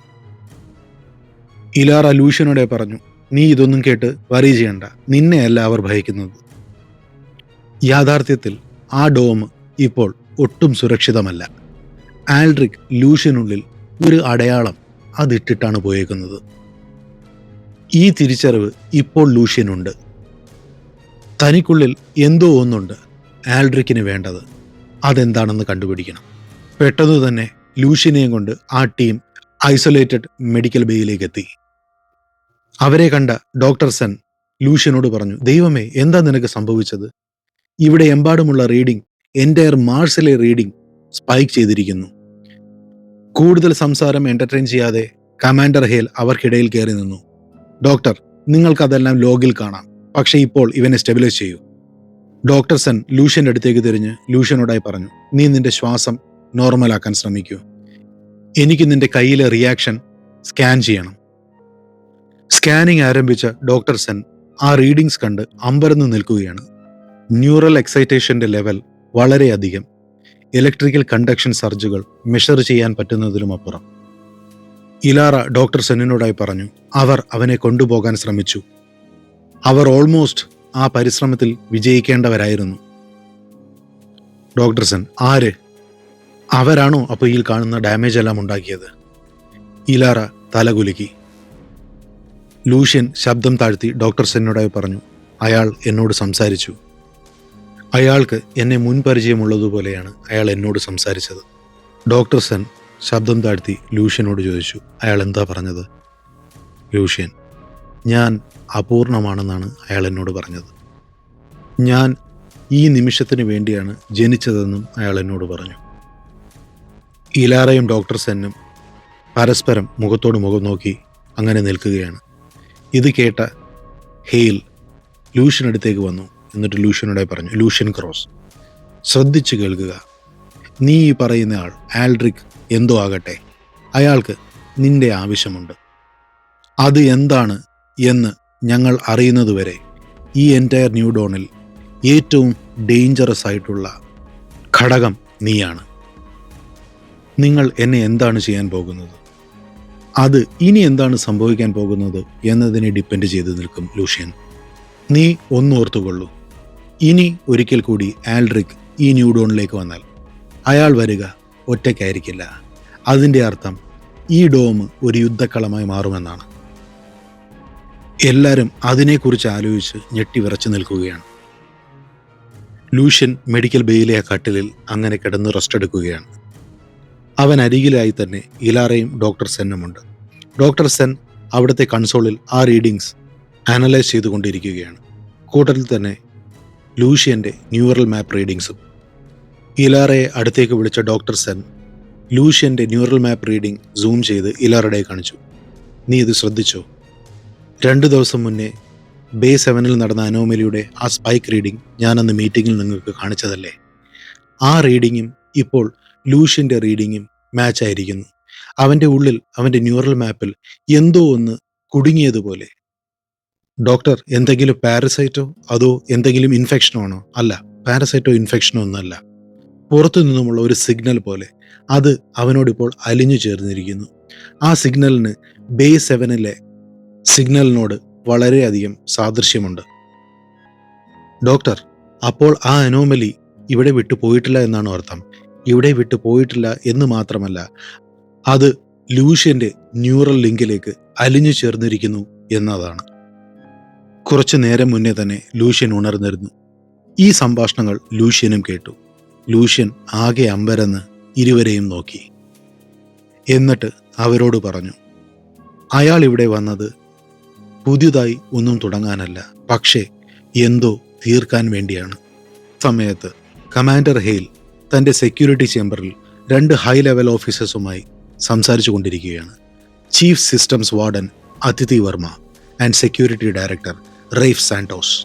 ഇലാറ ലൂഷ്യനോടെ പറഞ്ഞു, നീ ഇതൊന്നും കേട്ട് വറി ചെയ്യണ്ട, നിന്നെയല്ല അവർ ഭയക്കുന്നത്. യാഥാർത്ഥ്യത്തിൽ ആ ഡോം ഇപ്പോൾ ഒട്ടും സുരക്ഷിതമല്ല. ആൽഡ്രിക് ലൂഷ്യനുള്ളിൽ ഒരു അടയാളം അതിട്ടിട്ടാണ് പോയേക്കുന്നത്. ഈ തിരിച്ചറിവ് ഇപ്പോൾ ലൂഷ്യനുണ്ട്. തനിക്കുള്ളിൽ എന്തോ ഒന്നുണ്ട് ആൽഡ്രിക്കിന് വേണ്ടത്. അതെന്താണെന്ന് കണ്ടുപിടിക്കണം. പെട്ടെന്ന് തന്നെ ലൂഷ്യനെയും കൊണ്ട് ആ ടീം ഐസൊലേറ്റഡ് മെഡിക്കൽ ബേയിലേക്ക് എത്തി. അവരെ കണ്ട ഡോക്ടർ സെൻ ലൂഷ്യനോട് പറഞ്ഞു, ദൈവമേ, എന്താ നിനക്ക് സംഭവിച്ചത്? ഇവിടെ എമ്പാടുമുള്ള റീഡിംഗ്, എൻ്റയർ മാർസിലെ റീഡിംഗ് സ്പൈക്ക് ചെയ്തിരിക്കുന്നു. കൂടുതൽ സംസാരം എന്റർടൈൻ ചെയ്യാതെ കമാൻഡർ ഹേൽ അവർക്കിടയിൽ കയറി നിന്നു. ഡോക്ടർ, നിങ്ങൾക്കതെല്ലാം ലോഗിൽ കാണാം, പക്ഷെ ഇപ്പോൾ ഇവനെ സ്റ്റെബിലൈസ് ചെയ്യൂ. ഡോക്ടർ സെൻ ലൂഷ്യന്റെ അടുത്തേക്ക് തിരിഞ്ഞ് ലൂഷ്യനോടായി പറഞ്ഞു, നീ നിന്റെ ശ്വാസം നോർമലാക്കാൻ ശ്രമിക്കൂ. എനിക്ക് നിന്റെ കയ്യിലെ റിയാക്ഷൻ സ്കാൻ ചെയ്യണം. സ്കാനിങ് ആരംഭിച്ച ഡോക്ടർ സെൻ ആ റീഡിങ്സ് കണ്ട് അമ്പരന്ന് നിൽക്കുകയാണ്. ന്യൂറൽ എക്സൈറ്റേഷന്റെ ലെവൽ വളരെയധികം. ഇലക്ട്രിക്കൽ കണ്ടക്ഷൻ സർജുകൾ മെഷർ ചെയ്യാൻ പറ്റുന്നതിലുമപ്പുറം. ഇലാറ ഡോക്ടർ സെന്നിനോടായി പറഞ്ഞു, അവർ അവനെ കൊണ്ടുപോകാൻ ശ്രമിച്ചു. അവർ ഓൾമോസ്റ്റ് ആ പരിശ്രമത്തിൽ വിജയിക്കേണ്ടവരായിരുന്നു. ഡോക്ടർ സെൻ, ആര്? അവരാണോ അപ്പോൾ ഈ കാണുന്ന ഡാമേജ് എല്ലാം ഉണ്ടാക്കിയത്? ഇലാറ തലകുലുക്കി. ലൂഷ്യൻ ശബ്ദം താഴ്ത്തി ഡോക്ടർ സെന്നോടായി പറഞ്ഞു, അയാൾ എന്നോട് സംസാരിച്ചു. അയാൾക്ക് എന്നെ മുൻപരിചയമുള്ളതുപോലെയാണ് അയാൾ എന്നോട് സംസാരിച്ചത്. ഡോക്ടർ സെൻ ശബ്ദം താഴ്ത്തി ലൂഷ്യനോട് ചോദിച്ചു, അയാൾ എന്താ പറഞ്ഞത്? ലൂഷ്യൻ, ഞാൻ അപൂർണമാണെന്നാണ് അയാൾ എന്നോട് പറഞ്ഞത്. ഞാൻ ഈ നിമിഷത്തിന് വേണ്ടിയാണ് ജനിച്ചതെന്നും അയാൾ എന്നോട് പറഞ്ഞു. ഇലാറയും ഡോക്ടർ സെന്നും പരസ്പരം മുഖത്തോട് മുഖം നോക്കി അങ്ങനെ നിൽക്കുകയാണ്. ഇത് കേട്ട ഹെയിൽ ലൂഷ്യനടുത്തേക്ക് വന്നു. എന്നിട്ട് ലൂഷ്യനോടെ പറഞ്ഞു, ലൂഷ്യൻ ക്രോസ്, ശ്രദ്ധിച്ചു കേൾക്കുക. നീ ഈ പറയുന്ന ആൾ ആൽഡ്രിക് എന്തോ ആകട്ടെ, അയാൾക്ക് നിന്റെ ആവശ്യമുണ്ട്. അത് എന്താണ് എന്ന് ഞങ്ങൾ അറിയുന്നതുവരെ ഈ എൻറ്റയർ ന്യൂഡോണിൽ ഏറ്റവും ഡേഞ്ചറസ് ആയിട്ടുള്ള ഘടകം നീയാണ്. നിങ്ങൾ എന്നെ എന്താണ് ചെയ്യാൻ പോകുന്നത്, അത് ഇനി എന്താണ് സംഭവിക്കാൻ പോകുന്നത് എന്നതിനെ ഡിപ്പെൻഡ് ചെയ്ത് നിൽക്കും ലൂഷ്യൻ. നീ ഒന്നോർത്തുകൊള്ളൂ, ഇനി ഒരിക്കൽ കൂടി ആൽഡ്രിക് ഈ ന്യൂഡോണിലേക്ക് വന്നാൽ അയാൾ വരിക ഒറ്റയ്ക്കായിരിക്കില്ല. അതിൻ്റെ അർത്ഥം ഈ ഡോം ഒരു യുദ്ധക്കളമായി മാറുമെന്നാണ്. എല്ലാവരും അതിനെക്കുറിച്ച് ആലോചിച്ച് ഞെട്ടിവിറച്ചു നിൽക്കുകയാണ്. ലൂഷ്യൻ മെഡിക്കൽ ബേയിലെ ആ കട്ടിലിൽ അങ്ങനെ കിടന്ന് റെസ്റ്റ് എടുക്കുകയാണ്. അവൻ അരികിലായി തന്നെ ഇലാറയും ഡോക്ടർ സെന്നുമുണ്ട്. ഡോക്ടർ സെൻ അവിടുത്തെ കൺസോളിൽ ആ റീഡിങ്സ് അനലൈസ് ചെയ്തുകൊണ്ടിരിക്കുകയാണ്. കൂട്ടത്തിൽ തന്നെ ലൂഷ്യൻ്റെ ന്യൂറൽ മാപ്പ് റീഡിങ്സും. ഇലാറയെ അടുത്തേക്ക് വിളിച്ച ഡോക്ടർ സെൻ ലൂഷ്യൻ്റെ ന്യൂറൽ മാപ്പ് റീഡിംഗ് സൂം ചെയ്ത് ഇലാറയുടെ കാണിച്ചു. നീ ഇത് ശ്രദ്ധിച്ചോ? 2 ദിവസം മുന്നേ ബേ 7 നടന്ന അനോമലിയുടെ ആ സ്പൈക്ക് റീഡിംഗ് ഞാനന്ന് മീറ്റിങ്ങിൽ നിങ്ങൾക്ക് കാണിച്ചതല്ലേ? ആ റീഡിങ്ങും ഇപ്പോൾ ലൂഷ്യൻ്റെ റീഡിങ്ങും മാച്ച് ആയിരിക്കുന്നു. അവൻ്റെ ഉള്ളിൽ, അവൻ്റെ ന്യൂറൽ മാപ്പിൽ എന്തോ ഒന്ന് കുടുങ്ങിയതുപോലെ. ഡോക്ടർ, എന്തെങ്കിലും പാരസൈറ്റോ അതോ എന്തെങ്കിലും ഇൻഫെക്ഷനോ ആണോ? അല്ല, പാരസൈറ്റോ ഇൻഫെക്ഷനോ ഒന്നല്ല. പുറത്തു നിന്നുമുള്ള ഒരു സിഗ്നൽ പോലെ അത് അവനോടിപ്പോൾ അലിഞ്ഞു ചേർന്നിരിക്കുന്നു. ആ സിഗ്നലിന് ബേ 7 സിഗ്നലിനോട് വളരെയധികം സാദൃശ്യമുണ്ട്. ഡോക്ടർ, അപ്പോൾ ആ അനോമലി ഇവിടെ വിട്ടു പോയിട്ടില്ല എന്നാണ് അർത്ഥം. ഇവിടെ വിട്ടു പോയിട്ടില്ല എന്ന് മാത്രമല്ല, അത് ലൂഷ്യൻ്റെ ന്യൂറൽ ലിങ്കിലേക്ക് അലിഞ്ഞു ചേർന്നിരിക്കുന്നു എന്നതാണ്. കുറച്ചു നേരം മുന്നേ തന്നെ ലൂഷ്യൻ ഉണർന്നിരുന്നു. ഈ സംഭാഷണങ്ങൾ ലൂഷ്യനും കേട്ടു. ലൂഷ്യൻ ആകെ അമ്പരന്ന് ഇരുവരെയും നോക്കി. എന്നിട്ട് അവരോട് പറഞ്ഞു, അയാൾ ഇവിടെ വന്നത് പുതിയതായി ഒന്നും തുടങ്ങാനല്ല, പക്ഷേ എന്തോ തീർക്കാൻ വേണ്ടിയാണ്. സമയത്ത് കമാൻഡർ ഹെയിൽ തൻ്റെ സെക്യൂരിറ്റി ചേംബറിൽ 2 ഹൈ ലെവൽ ഓഫീസേഴ്സുമായി സംസാരിച്ചു കൊണ്ടിരിക്കുകയാണ്. Chief systems warden Athithi Varma and security director Rafe Santos.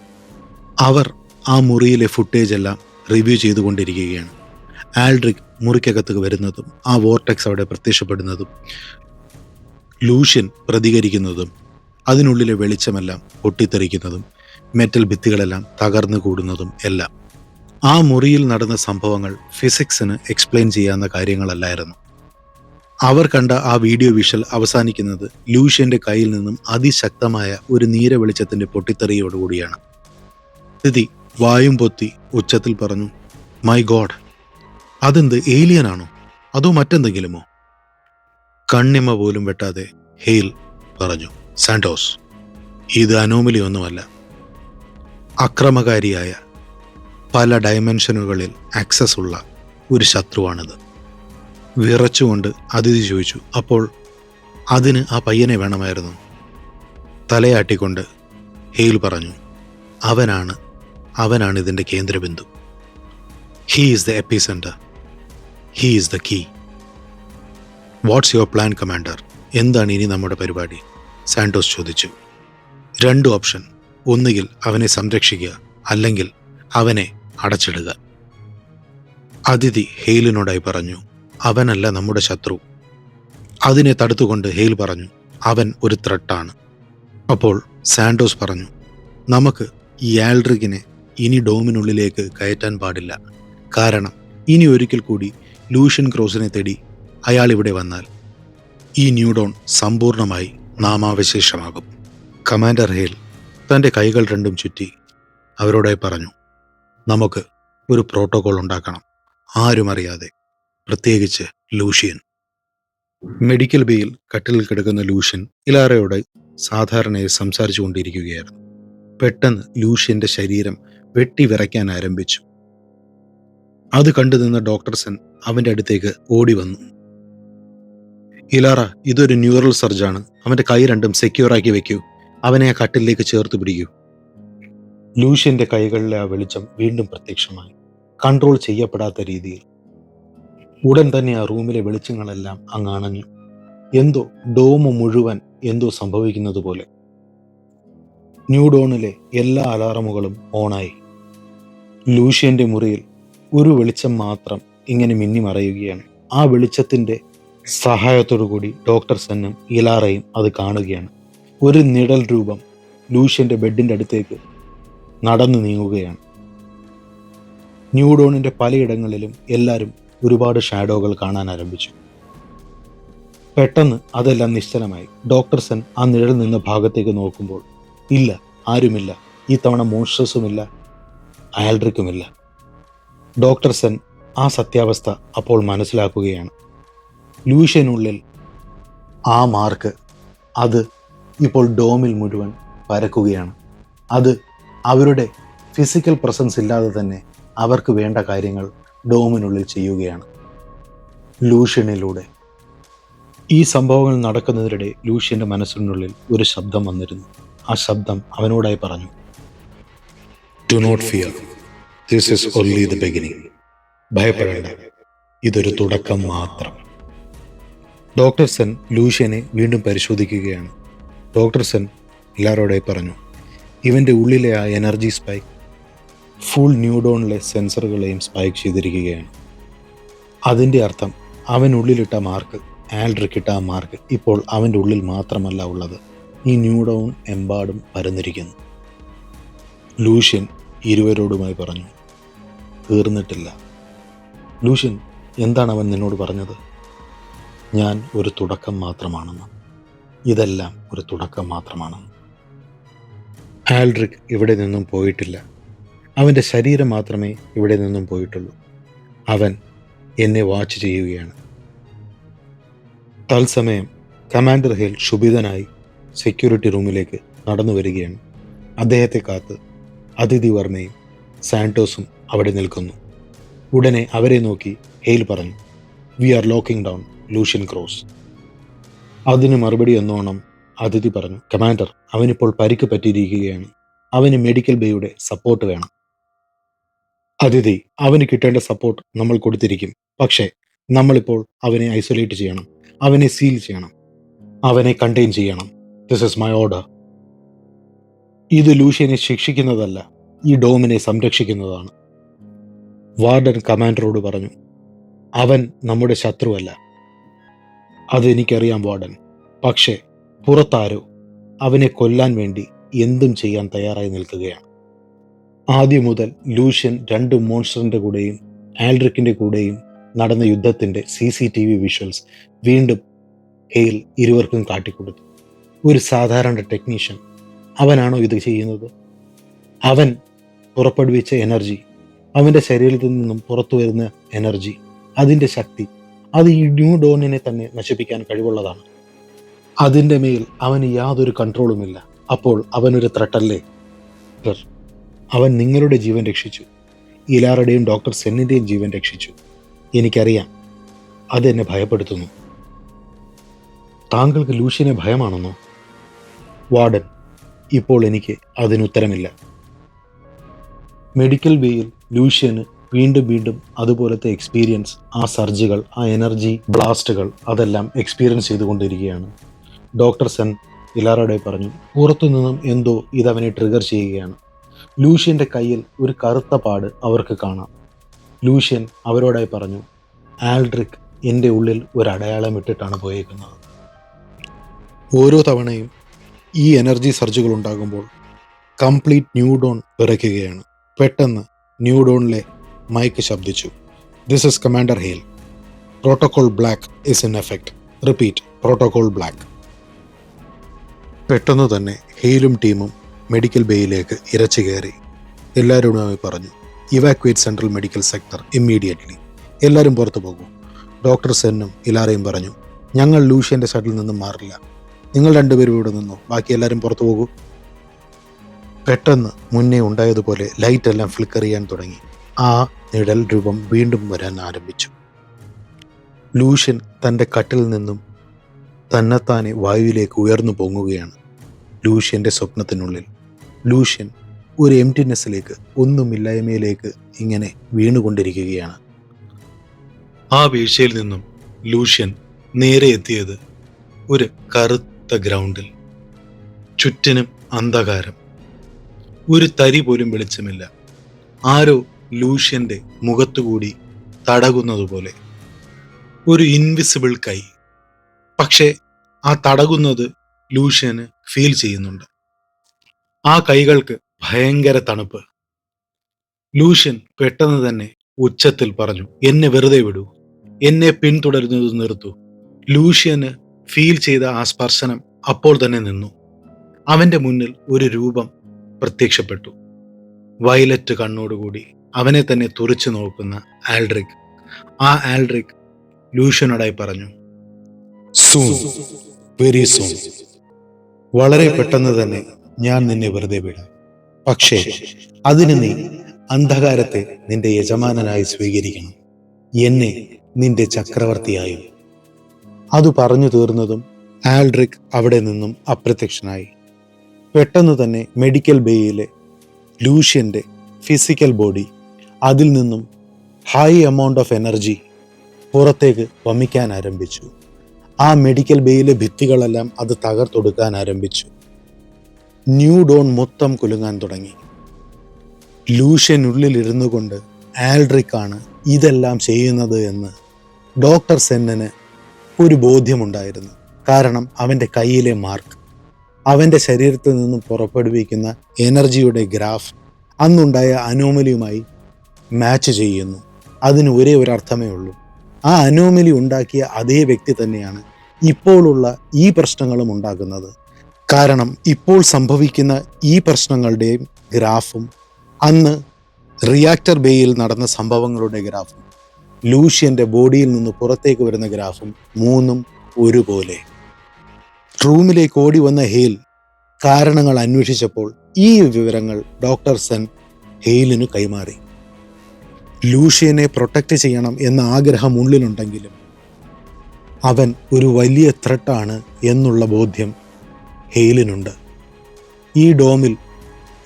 അവർ ആ മുറിയിലെ ഫുട്ടേജ് എല്ലാം റിവ്യൂ ചെയ്തുകൊണ്ടിരിക്കുകയാണ്. ആൽഡ്രിക് മുറിക്കകത്ത് വരുന്നതും ആ വോർടെക്സ് അവിടെ പ്രത്യക്ഷപ്പെടുന്നതും ലൂഷ്യൻ പ്രതികരിക്കുന്നതും അതിനുള്ളിലെ വെളിച്ചമെല്ലാം പൊട്ടിത്തെറിക്കുന്നതും മെറ്റൽ ഭിത്തികളെല്ലാം തകർന്നു കൂടുന്നതും എല്ലാം. ആ മുറിയിൽ നടന്ന സംഭവങ്ങൾ ഫിസിക്സിന് എക്സ്പ്ലെയിൻ ചെയ്യാവുന്ന കാര്യങ്ങളല്ലായിരുന്നു. അവർ കണ്ട ആ വീഡിയോ വിഷ്വൽ അവസാനിക്കുന്നത് ലൂഷ്യന്റെ കയ്യിൽ നിന്നും അതിശക്തമായ ഒരു നീല വെളിച്ചത്തിന്റെ പൊട്ടിത്തെറിയോടുകൂടിയാണ്. സ്ഥിതി വായും പൊത്തി ഉച്ചത്തിൽ പറഞ്ഞു, മൈ ഗോഡ്, അതെന്ത് ഏലിയനാണോ അതോ മറ്റെന്തെങ്കിലുമോ? കണ്ണിമ പോലും വെട്ടാതെ ഹെയിൽ പറഞ്ഞു, സാന്റോസ്, ഇത് അനോമലി ഒന്നുമല്ല. അക്രമകാരിയായ പല ഡയമെൻഷനുകളിൽ ആക്സസ് ഉള്ള ഒരു ശത്രുവാണിത്. വിറച്ചുകൊണ്ട് അതിഥി ചോദിച്ചു, അപ്പോൾ അതിന് ആ പയ്യനെ വേണമായിരുന്നു? തലയാട്ടിക്കൊണ്ട് ഹെയിൽ പറഞ്ഞു, അവനാണ് ഇതിൻ്റെ കേന്ദ്രബിന്ദു. He is the epicentre, he is the key. What's your plan commander? എന്താണ് ഇനി നമ്മുടെ പരിപാടി? സാന്റോസ് ചോദിച്ചു. 2 ഓപ്ഷൻ, ഒന്നുകിൽ അവനെ സംരക്ഷിക്കുക, അല്ലെങ്കിൽ അവനെ അടച്ചിടുക. അതിഥി ഹെയിലിനോടായി പറഞ്ഞു, അവനല്ല നമ്മുടെ ശത്രു. അതിനെ തടുത്തുകൊണ്ട് ഹെയിൽ പറഞ്ഞു, അവൻ ഒരു ത്രെട്ടാണ്. അപ്പോൾ സാന്റോസ് പറഞ്ഞു, നമുക്ക് ഈ ആൽഡ്രിക്കിനെ ഇനി ഡോമിനുള്ളിലേക്ക് കയറ്റാൻ പാടില്ല. കാരണം ഇനി ഒരിക്കൽ കൂടി ലൂഷ്യൻ ക്രോസിനെ തേടി അയാൾ ഇവിടെ വന്നാൽ ഈ ന്യൂഡോൺ സമ്പൂർണമായി നാമാവശേഷമാകും. കമാൻഡർ ഹെയിൽ തൻ്റെ കൈകൾ രണ്ടും ചുറ്റി അവരോടായി പറഞ്ഞു, നമുക്ക് ഒരു പ്രോട്ടോകോൾ ഉണ്ടാക്കണം, ആരും അറിയാതെ, പ്രത്യേകിച്ച് ലൂഷ്യൻ. മെഡിക്കൽ ബേയിൽ കട്ടിലിൽ കിടക്കുന്ന ലൂഷ്യൻ ഇലാറയോട് സാധാരണയായി സംസാരിച്ചു കൊണ്ടിരിക്കുകയായിരുന്നു. പെട്ടെന്ന് ലൂഷ്യന്റെ ശരീരം വെട്ടി വിറയ്ക്കാൻ ആരംഭിച്ചു. അത് കണ്ടു നിന്ന ഡോക്ടർ സെൻ അവന്റെ അടുത്തേക്ക് ഓടി വന്നു. ഇലാറ, ഇതൊരു ന്യൂറൽ സർജാണ്. അവന്റെ കൈ രണ്ടും സെക്യൂറാക്കി വെക്കൂ. അവനെ ആ കട്ടിലേക്ക് ചേർത്ത് പിടിക്കൂ. ലൂഷ്യന്റെ കൈകളിലെ ആ വെളിച്ചം വീണ്ടും പ്രത്യക്ഷമായി, കൺട്രോൾ ചെയ്യപ്പെടാത്ത രീതിയിൽ. ഉടൻ തന്നെ ആ റൂമിലെ വെളിച്ചങ്ങളെല്ലാം അങ്ങ് അണഞ്ഞു. എന്തോ ഡോമ് മുഴുവൻ എന്തോ സംഭവിക്കുന്നത് പോലെ. ന്യൂഡോണിലെ എല്ലാ അലാറമുകളും ഓണായി. ലൂഷ്യന്റെ മുറിയിൽ ഒരു വെളിച്ചം മാത്രം ഇങ്ങനെ മിന്നിമറയുകയാണ്. ആ വെളിച്ചത്തിന്റെ സഹായത്തോടുകൂടി ഡോക്ടർ സെന്നും ഇലാറയും അത് കാണുകയാണ്. ഒരു നിഴൽ രൂപം ലൂഷ്യന്റെ ബെഡിന്റെ അടുത്തേക്ക് നടന്നു നീങ്ങുകയാണ്. ന്യൂഡോണിന്റെ പലയിടങ്ങളിലും എല്ലാവരും ഒരുപാട് ഷാഡോകൾ കാണാൻ ആരംഭിച്ചു. പെട്ടെന്ന് അതെല്ലാം നിശ്ചലമായി. ഡോക്ടർ സെൻ ആ നിഴൽ നിന്ന ഭാഗത്തേക്ക് നോക്കുമ്പോൾ ഇല്ല, ആരുമില്ല. ഈ തവണ മോൺസ്റ്റേഴ്സുമില്ല, ആൽഡ്രിക്കുമില്ല. ഡോക്ടർ സെൻ ആ സത്യാവസ്ഥ അപ്പോൾ മനസ്സിലാക്കുകയാണ്. ലൂഷ്യനുള്ളിൽ ആ മാർക്ക് അത് ഇപ്പോൾ ഡോമിൽ മുഴുവൻ പരക്കുകയാണ്. അത് അവരുടെ ഫിസിക്കൽ പ്രസൻസ് ഇല്ലാതെ തന്നെ അവർക്ക് വേണ്ട കാര്യങ്ങൾ ഡോമിനുള്ളിൽ ചെയ്യുകയാണ്, ലൂഷ്യനിലൂടെ. ഈ സംഭവങ്ങൾ നടക്കുന്നതിനിടെ ലൂഷ്യന്റെ മനസ്സിനുള്ളിൽ ഒരു ശബ്ദം വന്നിരുന്നു. ആ ശബ്ദം അവനോടായി പറഞ്ഞു, do not fear, this is only the beginning. ഭയപ്പെടേണ്ട, ഇതൊരു തുടക്കം മാത്രം. ഡോക്ടർ സെൻ ലൂഷ്യനെ വീണ്ടും പരിശോധിക്കുകയാണ്. ഡോക്ടർ സെൻ എല്ലാവരോടായി പറഞ്ഞു, ഇവൻ്റെ ഉള്ളിലെ ആ എനർജി സ്പൈക്ക് ഫുൾ ന്യൂഡോണിലെ സെൻസറുകളെയും സ്പൈക്ക് ചെയ്തിരിക്കുകയാണ്. അതിൻ്റെ അർത്ഥം അവനുള്ളിലിട്ട മാർക്ക്, ആൽഡ്രിക്കിട്ട ആ മാർക്ക് ഇപ്പോൾ അവൻ്റെ ഉള്ളിൽ മാത്രമല്ല ഉള്ളത്, ഈ ന്യൂഡോൺ എമ്പാടും പരന്നിരിക്കുന്നു. ലൂഷ്യൻ ഇരുവരോടുമായി പറഞ്ഞു, തീർന്നിട്ടില്ല. ലൂഷ്യൻ, എന്താണ് അവൻ നിന്നോട് പറഞ്ഞത്? ഞാൻ ഒരു തുടക്കം മാത്രമാണെന്ന്. ഇതെല്ലാം ഒരു തുടക്കം മാത്രമാണെന്ന്. ആൽഡ്രിക് ഇവിടെ നിന്നും പോയിട്ടില്ല. അവൻ്റെ ശരീരം മാത്രമേ ഇവിടെ നിന്നും പോയിട്ടുള്ളൂ. അവൻ എന്നെ വാച്ച് ചെയ്യുകയാണ്. തത്സമയം കമാൻഡർ ഹെയിൽ ക്ഷുഭിതനായി സെക്യൂരിറ്റി റൂമിലേക്ക് നടന്നു വരികയാണ്. അദ്ദേഹത്തെ കാത്ത് അതിഥി വർമ്മയും സാന്റോസും അവിടെ നിൽക്കുന്നു. ഉടനെ അവരെ നോക്കി ഹെയിൽ പറഞ്ഞു, we are locking down Lucian Cross. അതിന് മറുപടി എന്നോണം അതിഥി പറഞ്ഞു, കമാൻഡർ, അവനിപ്പോൾ പരിക്ക് പറ്റിയിരിക്കുകയാണ്. അവന് മെഡിക്കൽ ബേയുടെ സപ്പോർട്ട് വേണം. അതിഥി, അവന് കിട്ടേണ്ട സപ്പോർട്ട് നമ്മൾ കൊടുത്തിരിക്കും. പക്ഷേ നമ്മളിപ്പോൾ അവനെ ഐസൊലേറ്റ് ചെയ്യണം, അവനെ സീൽ ചെയ്യണം, അവനെ കണ്ടെയ്ൻ ചെയ്യണം. This is my order. ഇത് ലൂഷ്യനെ ശിക്ഷിക്കുന്നതല്ല, ഈ ഡോമിനെ സംരക്ഷിക്കുന്നതാണ്. വാർഡൻ കമാൻഡറോട് പറഞ്ഞു, അവൻ നമ്മുടെ ശത്രുവല്ല. അതെനിക്കറിയാം വാർഡൻ. പക്ഷേ പുറത്താരോ അവനെ കൊല്ലാൻ വേണ്ടി എന്തും ചെയ്യാൻ തയ്യാറായി നിൽക്കുകയാണ്. ആദ്യം മുതൽ ലൂഷ്യൻ 2 മോൺസ്റ്ററിന്റെ കൂടെയും ആൽഡ്രിക്കിന്റെ കൂടെയും നടന്ന യുദ്ധത്തിന്റെ CCTV വിഷ്വൽസ് വീണ്ടും ഹെയിൽ ഇരുവർക്കും കാട്ടിക്കൊടുത്തു. ഒരു സാധാരണ ടെക്നീഷ്യൻ അവനാണോ ഇത് ചെയ്യുന്നത്? അവൻ പുറപ്പെടുവിച്ച എനർജി, അവന്റെ ശരീരത്തിൽ നിന്നും പുറത്തു വരുന്ന എനർജി, അതിന്റെ ശക്തി, അത് ഈ ന്യൂ ഡോണിനെ തന്നെ നശിപ്പിക്കാൻ കഴിവുള്ളതാണ്. അതിന്റെ മേൽ അവന് യാതൊരു കൺട്രോളുമില്ല. അപ്പോൾ അവനൊരു ത്രട്ടല്ലേ? അവൻ നിങ്ങളുടെ ജീവൻ രക്ഷിച്ചു, ഇലാറുടെയും ഡോക്ടർ സെന്നിന്റെയും ജീവൻ രക്ഷിച്ചു. എനിക്കറിയാം, അതെന്നെ ഭയപ്പെടുത്തുന്നു. താങ്കൾക്ക് ലൂഷ്യനെ ഭയമാണെന്നോ? വാർഡൻ, ഇപ്പോൾ എനിക്ക് അതിനുത്തരമില്ല. മെഡിക്കൽ ബേയിൽ ലൂഷ്യന് വീണ്ടും വീണ്ടും അതുപോലത്തെ എക്സ്പീരിയൻസ്, ആ സർജുകൾ, ആ എനർജി ബ്ലാസ്റ്റുകൾ, അതെല്ലാം എക്സ്പീരിയൻസ് ചെയ്തുകൊണ്ടിരിക്കുകയാണ്. ഡോക്ടർ സെൻ ഇലാറോടെ പറഞ്ഞു, പുറത്തുനിന്നും എന്തോ ഇതവനെ ട്രിഗർ ചെയ്യുകയാണ്. ലൂഷ്യൻ്റെ കയ്യിൽ ഒരു കറുത്ത പാട് അവർക്ക് കാണാം. ലൂഷ്യൻ അവരോടായി പറഞ്ഞു, ആൽഡ്രിക് എൻ്റെ ഉള്ളിൽ ഒരു അടയാളം ഇട്ടിട്ടാണ് പോയേക്കുന്നത്. ഓരോ തവണയും ഈ എനർജി സർജുകൾ ഉണ്ടാകുമ്പോൾ കംപ്ലീറ്റ് ന്യൂ ഡോൺ പിറയ്ക്കുകയാണ്. പെട്ടെന്ന് ന്യൂ ഡോണിലെ മൈക്ക് ശബ്ദിച്ചു. This is commander Hale. Protocol black is in effect. Repeat, protocol black. പെട്ടെന്ന് തന്നെ ഹെയിലും ടീമും മെഡിക്കൽ ബേയിലേക്ക് ഇരച്ചു കയറി. എല്ലാവരോടുമായി പറഞ്ഞു, evacuate central medical sector immediately. എല്ലാവരും പുറത്തു പോകൂ. ഡോക്ടർ സെന്നും ഇലാറയും പറഞ്ഞു, ഞങ്ങൾ ലൂഷ്യൻ്റെ സൈഡിൽ നിന്നും മാറില്ല. നിങ്ങൾ രണ്ടുപേരും ഇവിടെ നിന്നോ, ബാക്കി എല്ലാവരും പുറത്തു പോകൂ. പെട്ടെന്ന് മുന്നേ ഉണ്ടായതുപോലെ ലൈറ്റ് എല്ലാം ഫ്ലിക്കർ ചെയ്യാൻ തുടങ്ങി. ആ നിഴൽ രൂപം വീണ്ടും വരാൻ ആരംഭിച്ചു. ലൂഷ്യൻ തൻ്റെ കട്ടിൽ നിന്നും തന്നെത്താനെ വായുവിലേക്ക് ഉയർന്നു പൊങ്ങുകയാണ്. ലൂഷ്യൻ്റെ സ്വപ്നത്തിനുള്ളിൽ ലൂഷ്യൻ ഒരു എംറ്റിനെസ്സിലേക്ക്, ഒന്നുമില്ലായ്മയിലേക്ക് ഇങ്ങനെ വീണുകൊണ്ടിരിക്കുകയാണ്. ആ വീഴ്ചയിൽ നിന്നും ലൂഷ്യൻ നേരെ എത്തിയത് ഒരു കറുത്ത ഗ്രൗണ്ടിൽ. ചുറ്റിനും അന്ധകാരം, ഒരു തരി പോലും വെളിച്ചമില്ല. ആരോ ലൂഷ്യൻ്റെ മുഖത്തുകൂടി തടകുന്നതുപോലെ. ഒരു ഇൻവിസിബിൾ കൈ. പക്ഷേ ആ തടകുന്നത് ലൂഷ്യന് ഫീൽ ചെയ്യുന്നുണ്ട്. ആ കൈകൾക്ക് ഭയങ്കര തണുപ്പ്. ലൂഷ്യൻ പെട്ടെന്ന് തന്നെ ഉച്ചത്തിൽ പറഞ്ഞു, എന്നെ വെറുതെ വിടൂ, എന്നെ പിന്തുടരുന്നത് നിർത്തൂ. ലൂഷ്യന് ഫീൽ ചെയ്ത ആ സ്പർശനം അപ്പോൾ തന്നെ നിന്നു. അവന്റെ മുന്നിൽ ഒരു രൂപം പ്രത്യക്ഷപ്പെട്ടു. വയലറ്റ് കണ്ണോടുകൂടി അവനെ തന്നെ തുറിച്ചു നോക്കുന്ന ആൽഡ്രിക്. ആ ആൽഡ്രിക് ലൂഷ്യനോടായി പറഞ്ഞു, സൂൺ, വെരി സൂൺ. വളരെ പെട്ടെന്ന് തന്നെ ഞാൻ നിന്നെ വെറുതെ വിടാം. പക്ഷേ അതിന് നീ അന്ധകാരത്തെ നിന്റെ യജമാനനായി സ്വീകരിക്കണം, എന്നെ നിന്റെ ചക്രവർത്തിയായും. അത് പറഞ്ഞു തീർന്നതും ആൽഡ്രിക് അവിടെ നിന്നും അപ്രത്യക്ഷനായി. പെട്ടെന്ന് തന്നെ മെഡിക്കൽ ബേയിലെ ലൂഷ്യൻ്റെ ഫിസിക്കൽ ബോഡി, അതിൽ നിന്നും ഹൈ എമൗണ്ട് ഓഫ് എനർജി പുറത്തേക്ക് വമിക്കാൻ ആരംഭിച്ചു. ആ മെഡിക്കൽ ബേയിലെ ഭിത്തികളെല്ലാം അത് തകർത്തൊടുക്കാൻ ആരംഭിച്ചു. ന്യൂ ഡോൺ മൊത്തം കുലുങ്ങാൻ തുടങ്ങി. ലൂഷ്യനുള്ളിലിരുന്നു കൊണ്ട് ആൽഡ്രിക്കാണ് ഇതെല്ലാം ചെയ്യുന്നത് എന്ന് ഡോക്ടർ സെന്നിന് ഒരു ബോധ്യമുണ്ടായിരുന്നു. കാരണം അവൻ്റെ കയ്യിലെ മാർക്ക്, അവൻ്റെ ശരീരത്തിൽ നിന്നും പുറപ്പെടുവിക്കുന്ന എനർജിയുടെ ഗ്രാഫ് അന്നുണ്ടായ അനോമലിയുമായി മാച്ച് ചെയ്യുന്നു. അതിന് ഒരേ ഒരു അർത്ഥമേ ഉള്ളൂ. ആ അനോമലി ഉണ്ടാക്കിയ അതേ വ്യക്തി തന്നെയാണ് ഇപ്പോഴുള്ള ഈ പ്രശ്നങ്ങളും ഉണ്ടാക്കുന്നത്. കാരണം ഇപ്പോൾ സംഭവിക്കുന്ന ഈ പ്രശ്നങ്ങളുടെയും ഗ്രാഫും അന്ന് റിയാക്ടർ ബേയിൽ നടന്ന സംഭവങ്ങളുടെ ഗ്രാഫും ലൂഷ്യൻ്റെ ബോഡിയിൽ നിന്ന് പുറത്തേക്ക് വരുന്ന ഗ്രാഫും മൂന്നും ഒരുപോലെ. റൂമിലേക്ക് ഓടി വന്ന ഹെയിൽ കാരണങ്ങൾ അന്വേഷിച്ചപ്പോൾ ഈ വിവരങ്ങൾ ഡോക്ടർ സെൻ ഹെയിലിനു കൈമാറി. ലൂഷ്യനെ പ്രൊട്ടക്റ്റ് ചെയ്യണം എന്ന ആഗ്രഹം ഉള്ളിലുണ്ടെങ്കിലും അവൻ ഒരു വലിയ ത്രെട്ടാണ് എന്നുള്ള ബോധ്യം ഹെയിലിനുണ്ട്. ഈ ഡോമിൽ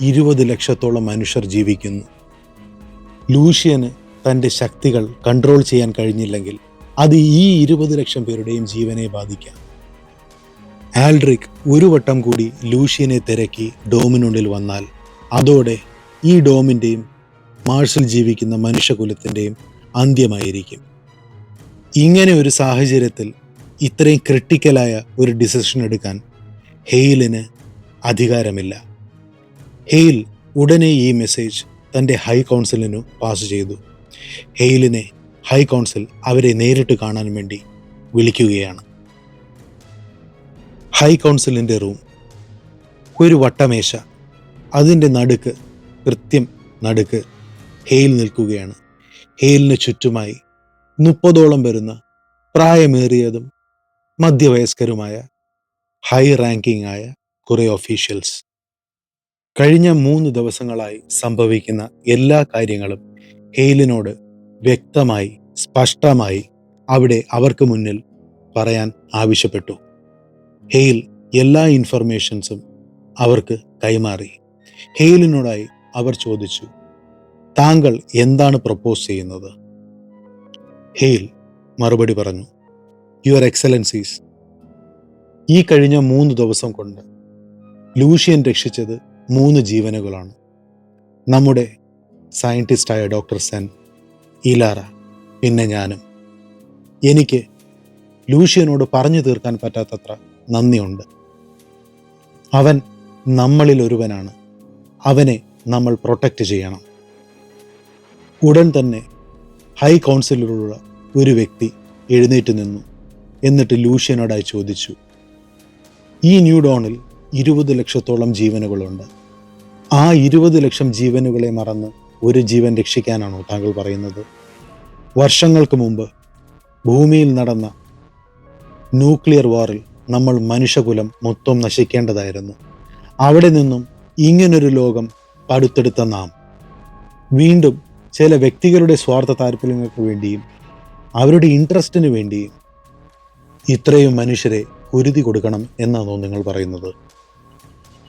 20 ലക്ഷത്തോളം മനുഷ്യർ ജീവിക്കുന്നു. ലൂഷ്യന് തൻ്റെ ശക്തികൾ കൺട്രോൾ ചെയ്യാൻ കഴിഞ്ഞില്ലെങ്കിൽ അത് ഈ 20 ലക്ഷം പേരുടെയും ജീവനെ ബാധിക്കാം. ആൽഡ്രിക് ഒരു വട്ടം കൂടി ലൂഷ്യനെ തിരക്കി ഡോമിനുള്ളിൽ വന്നാൽ അതോടെ ഈ ഡോമിൻ്റെയും മാർസിൽ ജീവിക്കുന്ന മനുഷ്യകുലത്തിൻ്റെയും അന്ത്യമായിരിക്കും. ഇങ്ങനെ ഒരു സാഹചര്യത്തിൽ ഇത്രയും ക്രിട്ടിക്കലായ ഒരു ഡിസിഷൻ എടുക്കാൻ ഹെയിലിന് അധികാരമില്ല. ഹെയിൽ ഉടനെ ഈ മെസ്സേജ് തൻ്റെ ഹൈ കൗൺസിലിനു പാസ് ചെയ്തു. ഹെയിലിനെ ഹൈ കൗൺസിൽ അവരെ നേരിട്ട് കാണാൻ വേണ്ടി വിളിക്കുകയാണ്. ഹൈ കൗൺസിലിൻ്റെ റൂം, ഒരു വട്ടമേശ, അതിൻ്റെ നടുക്ക്, കൃത്യം നടുക്ക് ഹെയിൽ നിൽക്കുകയാണ്. ഹെയിലിന് ചുറ്റുമായി 30ഓളം വരുന്ന പ്രായമേറിയതും മധ്യവയസ്കരുമായ ഹൈ റാങ്കിങ് ആയ കുറേ ഒഫീഷ്യൽസ്. കഴിഞ്ഞ 3 ദിവസങ്ങളായി സംഭവിക്കുന്ന എല്ലാ കാര്യങ്ങളും ഹെയിലിനോട് വ്യക്തമായി, സ്പഷ്ടമായി അവിടെ അവർക്ക് മുന്നിൽ പറയാൻ ആവശ്യപ്പെട്ടു. ഹെയിൽ എല്ലാ ഇൻഫർമേഷൻസും അവർക്ക് കൈമാറി. ഹെയിലിനോടായി അവർ ചോദിച്ചു, താങ്കൾ എന്താണ് പ്രപ്പോസ് ചെയ്യുന്നത്? ഹെയിൽ മറുപടി പറഞ്ഞു, യുവർ എക്സലൻസീസ്, ഈ കഴിഞ്ഞ 3 ദിവസം കൊണ്ട് ലൂഷ്യൻ രക്ഷിച്ചത് 3 ജീവനുകളാണ്. നമ്മുടെ സയൻറ്റിസ്റ്റായ ഡോക്ടർ സെൻ, ഇലാറ, പിന്നെ ഞാനും. എനിക്ക് ലൂഷ്യനോട് പറഞ്ഞു തീർക്കാൻ പറ്റാത്തത്ര നന്ദിയുണ്ട്. അവൻ നമ്മളിൽ ഒരുവനാണ്. അവനെ നമ്മൾ പ്രൊട്ടക്റ്റ് ചെയ്യണം. ഉടൻ തന്നെ ഹൈ കൗൺസിലിലുള്ള ഒരു വ്യക്തി എഴുന്നേറ്റ് നിന്നു. എന്നിട്ട് ലൂഷ്യനോടായി ചോദിച്ചു, ഈ ന്യൂ ഡോണിൽ 20 ലക്ഷത്തോളം ജീവനുകളുണ്ട്. ആ 20 ലക്ഷം ജീവനുകളെ മറന്ന് ഒരു ജീവൻ രക്ഷിക്കാനാണോ താങ്കൾ പറയുന്നത്? വർഷങ്ങൾക്ക് മുമ്പ് ഭൂമിയിൽ നടന്ന ന്യൂക്ലിയർ വാറിൽ നമ്മൾ മനുഷ്യകുലം മൊത്തം നശിക്കേണ്ടതായിരുന്നു. അവിടെ നിന്നും ഇങ്ങനൊരു ലോകം പടുത്തെടുത്ത നാം വീണ്ടും ചില വ്യക്തികളുടെ സ്വാർത്ഥ താല്പര്യങ്ങൾക്ക് വേണ്ടിയും അവരുടെ ഇൻട്രസ്റ്റിന് വേണ്ടിയും ഇത്രയും മനുഷ്യരെ കുരുതി കൊടുക്കണം എന്നാണോ നിങ്ങൾ പറയുന്നത്?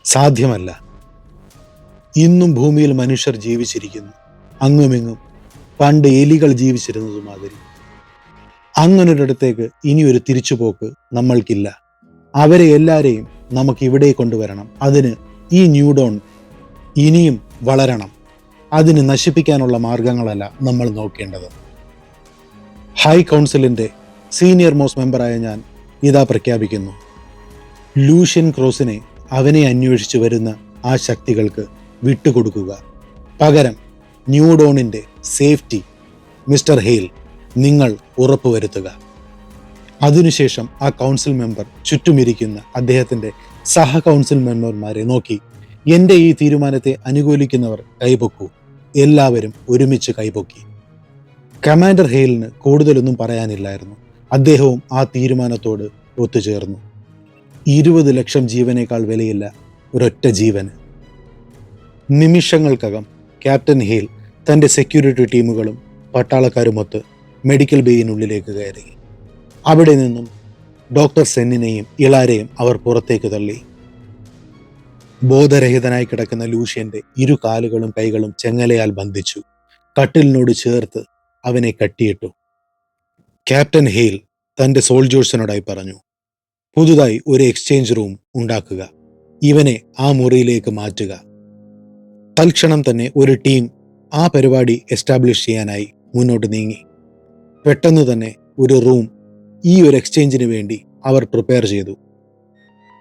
സാധ്യമല്ല. ഇന്നും ഭൂമിയിൽ മനുഷ്യർ ജീവിച്ചിരിക്കുന്നു, അങ്ങുമിങ്ങും പണ്ട് എലികൾ ജീവിച്ചിരുന്നത് മാതിരി. അങ്ങനൊരിടത്തേക്ക് ഇനിയൊരു തിരിച്ചുപോക്ക് നമ്മൾക്കില്ല. അവരെ എല്ലാവരെയും നമുക്ക് ഇവിടെ കൊണ്ടുവരണം. അതിന് ഈ ന്യൂ ഡോൺ ഇനിയും വളരണം. അതിന് നശിപ്പിക്കാനുള്ള മാർഗങ്ങളല്ല നമ്മൾ നോക്കേണ്ടത്. ഹൈ കൗൺസിലിൻ്റെ സീനിയർ മോസ്റ്റ് മെമ്പറായ ഞാൻ ഇതാ പ്രഖ്യാപിക്കുന്നു, ലൂഷ്യൻ ക്രോസിനെ അവനെ അന്വേഷിച്ചു വരുന്ന ആ ശക്തികൾക്ക് വിട്ടുകൊടുക്കുക. പകരം ന്യൂ ഡോണിൻ്റെ സേഫ്റ്റി മിസ്റ്റർ ഹെയിൽ നിങ്ങൾ ഉറപ്പുവരുത്തുക. അതിനുശേഷം ആ കൗൺസിൽ മെമ്പർ ചുറ്റുമിരിക്കുന്ന അദ്ദേഹത്തിൻ്റെ സഹ കൗൺസിൽ മെമ്പർമാരെ നോക്കി, എൻ്റെ ഈ തീരുമാനത്തെ അനുകൂലിക്കുന്നവർ കൈപൊക്കൂ. എല്ലാവരും ഒരുമിച്ച് കൈപൊക്കി. കമാൻഡർ ഹെയിലിന് കൂടുതലൊന്നും പറയാനില്ലായിരുന്നു. അദ്ദേഹവും ആ തീരുമാനത്തോട് ഒത്തുചേർന്നു. 20 ലക്ഷം ജീവനേക്കാൾ വിലയില്ല ഒരൊറ്റ ജീവന്. നിമിഷങ്ങൾക്കകം ക്യാപ്റ്റൻ ഹെയിൽ തൻ്റെ സെക്യൂരിറ്റി ടീമുകളും പട്ടാളക്കാരുമൊത്ത് മെഡിക്കൽ ബേയിനുള്ളിലേക്ക് കയറി. അവിടെ നിന്നും ഡോക്ടർ സെന്നിനെയും ഇളാരെയും അവർ പുറത്തേക്ക് തള്ളി. ബോധരഹിതനായി കിടക്കുന്ന ലൂഷ്യന്റെ 2 കാലുകളും കൈകളും ചെങ്ങലയാൽ ബന്ധിച്ചു. കട്ടിലിനോട് ചേർത്ത് അവനെ കട്ടിയിട്ടു. ക്യാപ്റ്റൻ ഹെയിൽ തൻ്റെ സോൾജേഴ്സിനോടായി പറഞ്ഞു, പുതുതായി ഒരു എക്സ്ചേഞ്ച് റൂം ഉണ്ടാക്കുക. ഇവനെ ആ മുറിയിലേക്ക് മാറ്റുക. തൽക്ഷണം തന്നെ ഒരു ടീം ആ പരിപാടി എസ്റ്റാബ്ലിഷ് ചെയ്യാനായി മുന്നോട്ട് നീങ്ങി. പെട്ടെന്ന് തന്നെ ഒരു റൂം ഈ ഒരു എക്സ്ചേഞ്ചിന് വേണ്ടി അവർ പ്രിപ്പയർ ചെയ്തു.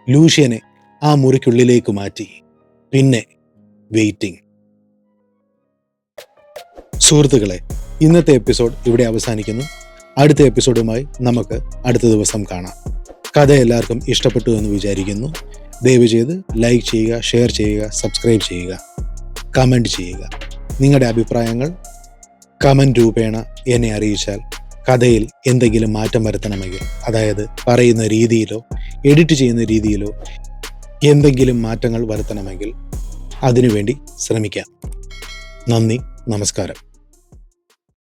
ലൂഷ്യനെ ആ മുറിക്കുള്ളിലേക്ക് മാറ്റി. പിന്നെ വെയിറ്റിംഗ്. സുഹൃത്തുക്കളെ, ഇന്നത്തെ എപ്പിസോഡ് ഇവിടെ അവസാനിക്കുന്നു. അടുത്ത എപ്പിസോഡുമായി നമുക്ക് അടുത്ത ദിവസം കാണാം. കഥ എല്ലാവർക്കും ഇഷ്ടപ്പെട്ടു എന്ന് വിചാരിക്കുന്നു. ദയവ് ചെയ്ത് ലൈക്ക് ചെയ്യുക, ഷെയർ ചെയ്യുക, സബ്സ്ക്രൈബ് ചെയ്യുക, കമൻറ്റ് ചെയ്യുക. നിങ്ങളുടെ അഭിപ്രായങ്ങൾ കമൻറ്റ് രൂപേണ എന്നെ അറിയിച്ചാൽ കഥയിൽ എന്തെങ്കിലും മാറ്റം വരുത്തണമെങ്കിൽ, അതായത് പറയുന്ന രീതിയിലോ എഡിറ്റ് ചെയ്യുന്ന രീതിയിലോ എന്തെങ്കിലും മാറ്റങ്ങൾ വരുത്തണമെങ്കിൽ അതിനുവേണ്ടി ശ്രമിക്കാം. നന്ദി, നമസ്കാരം.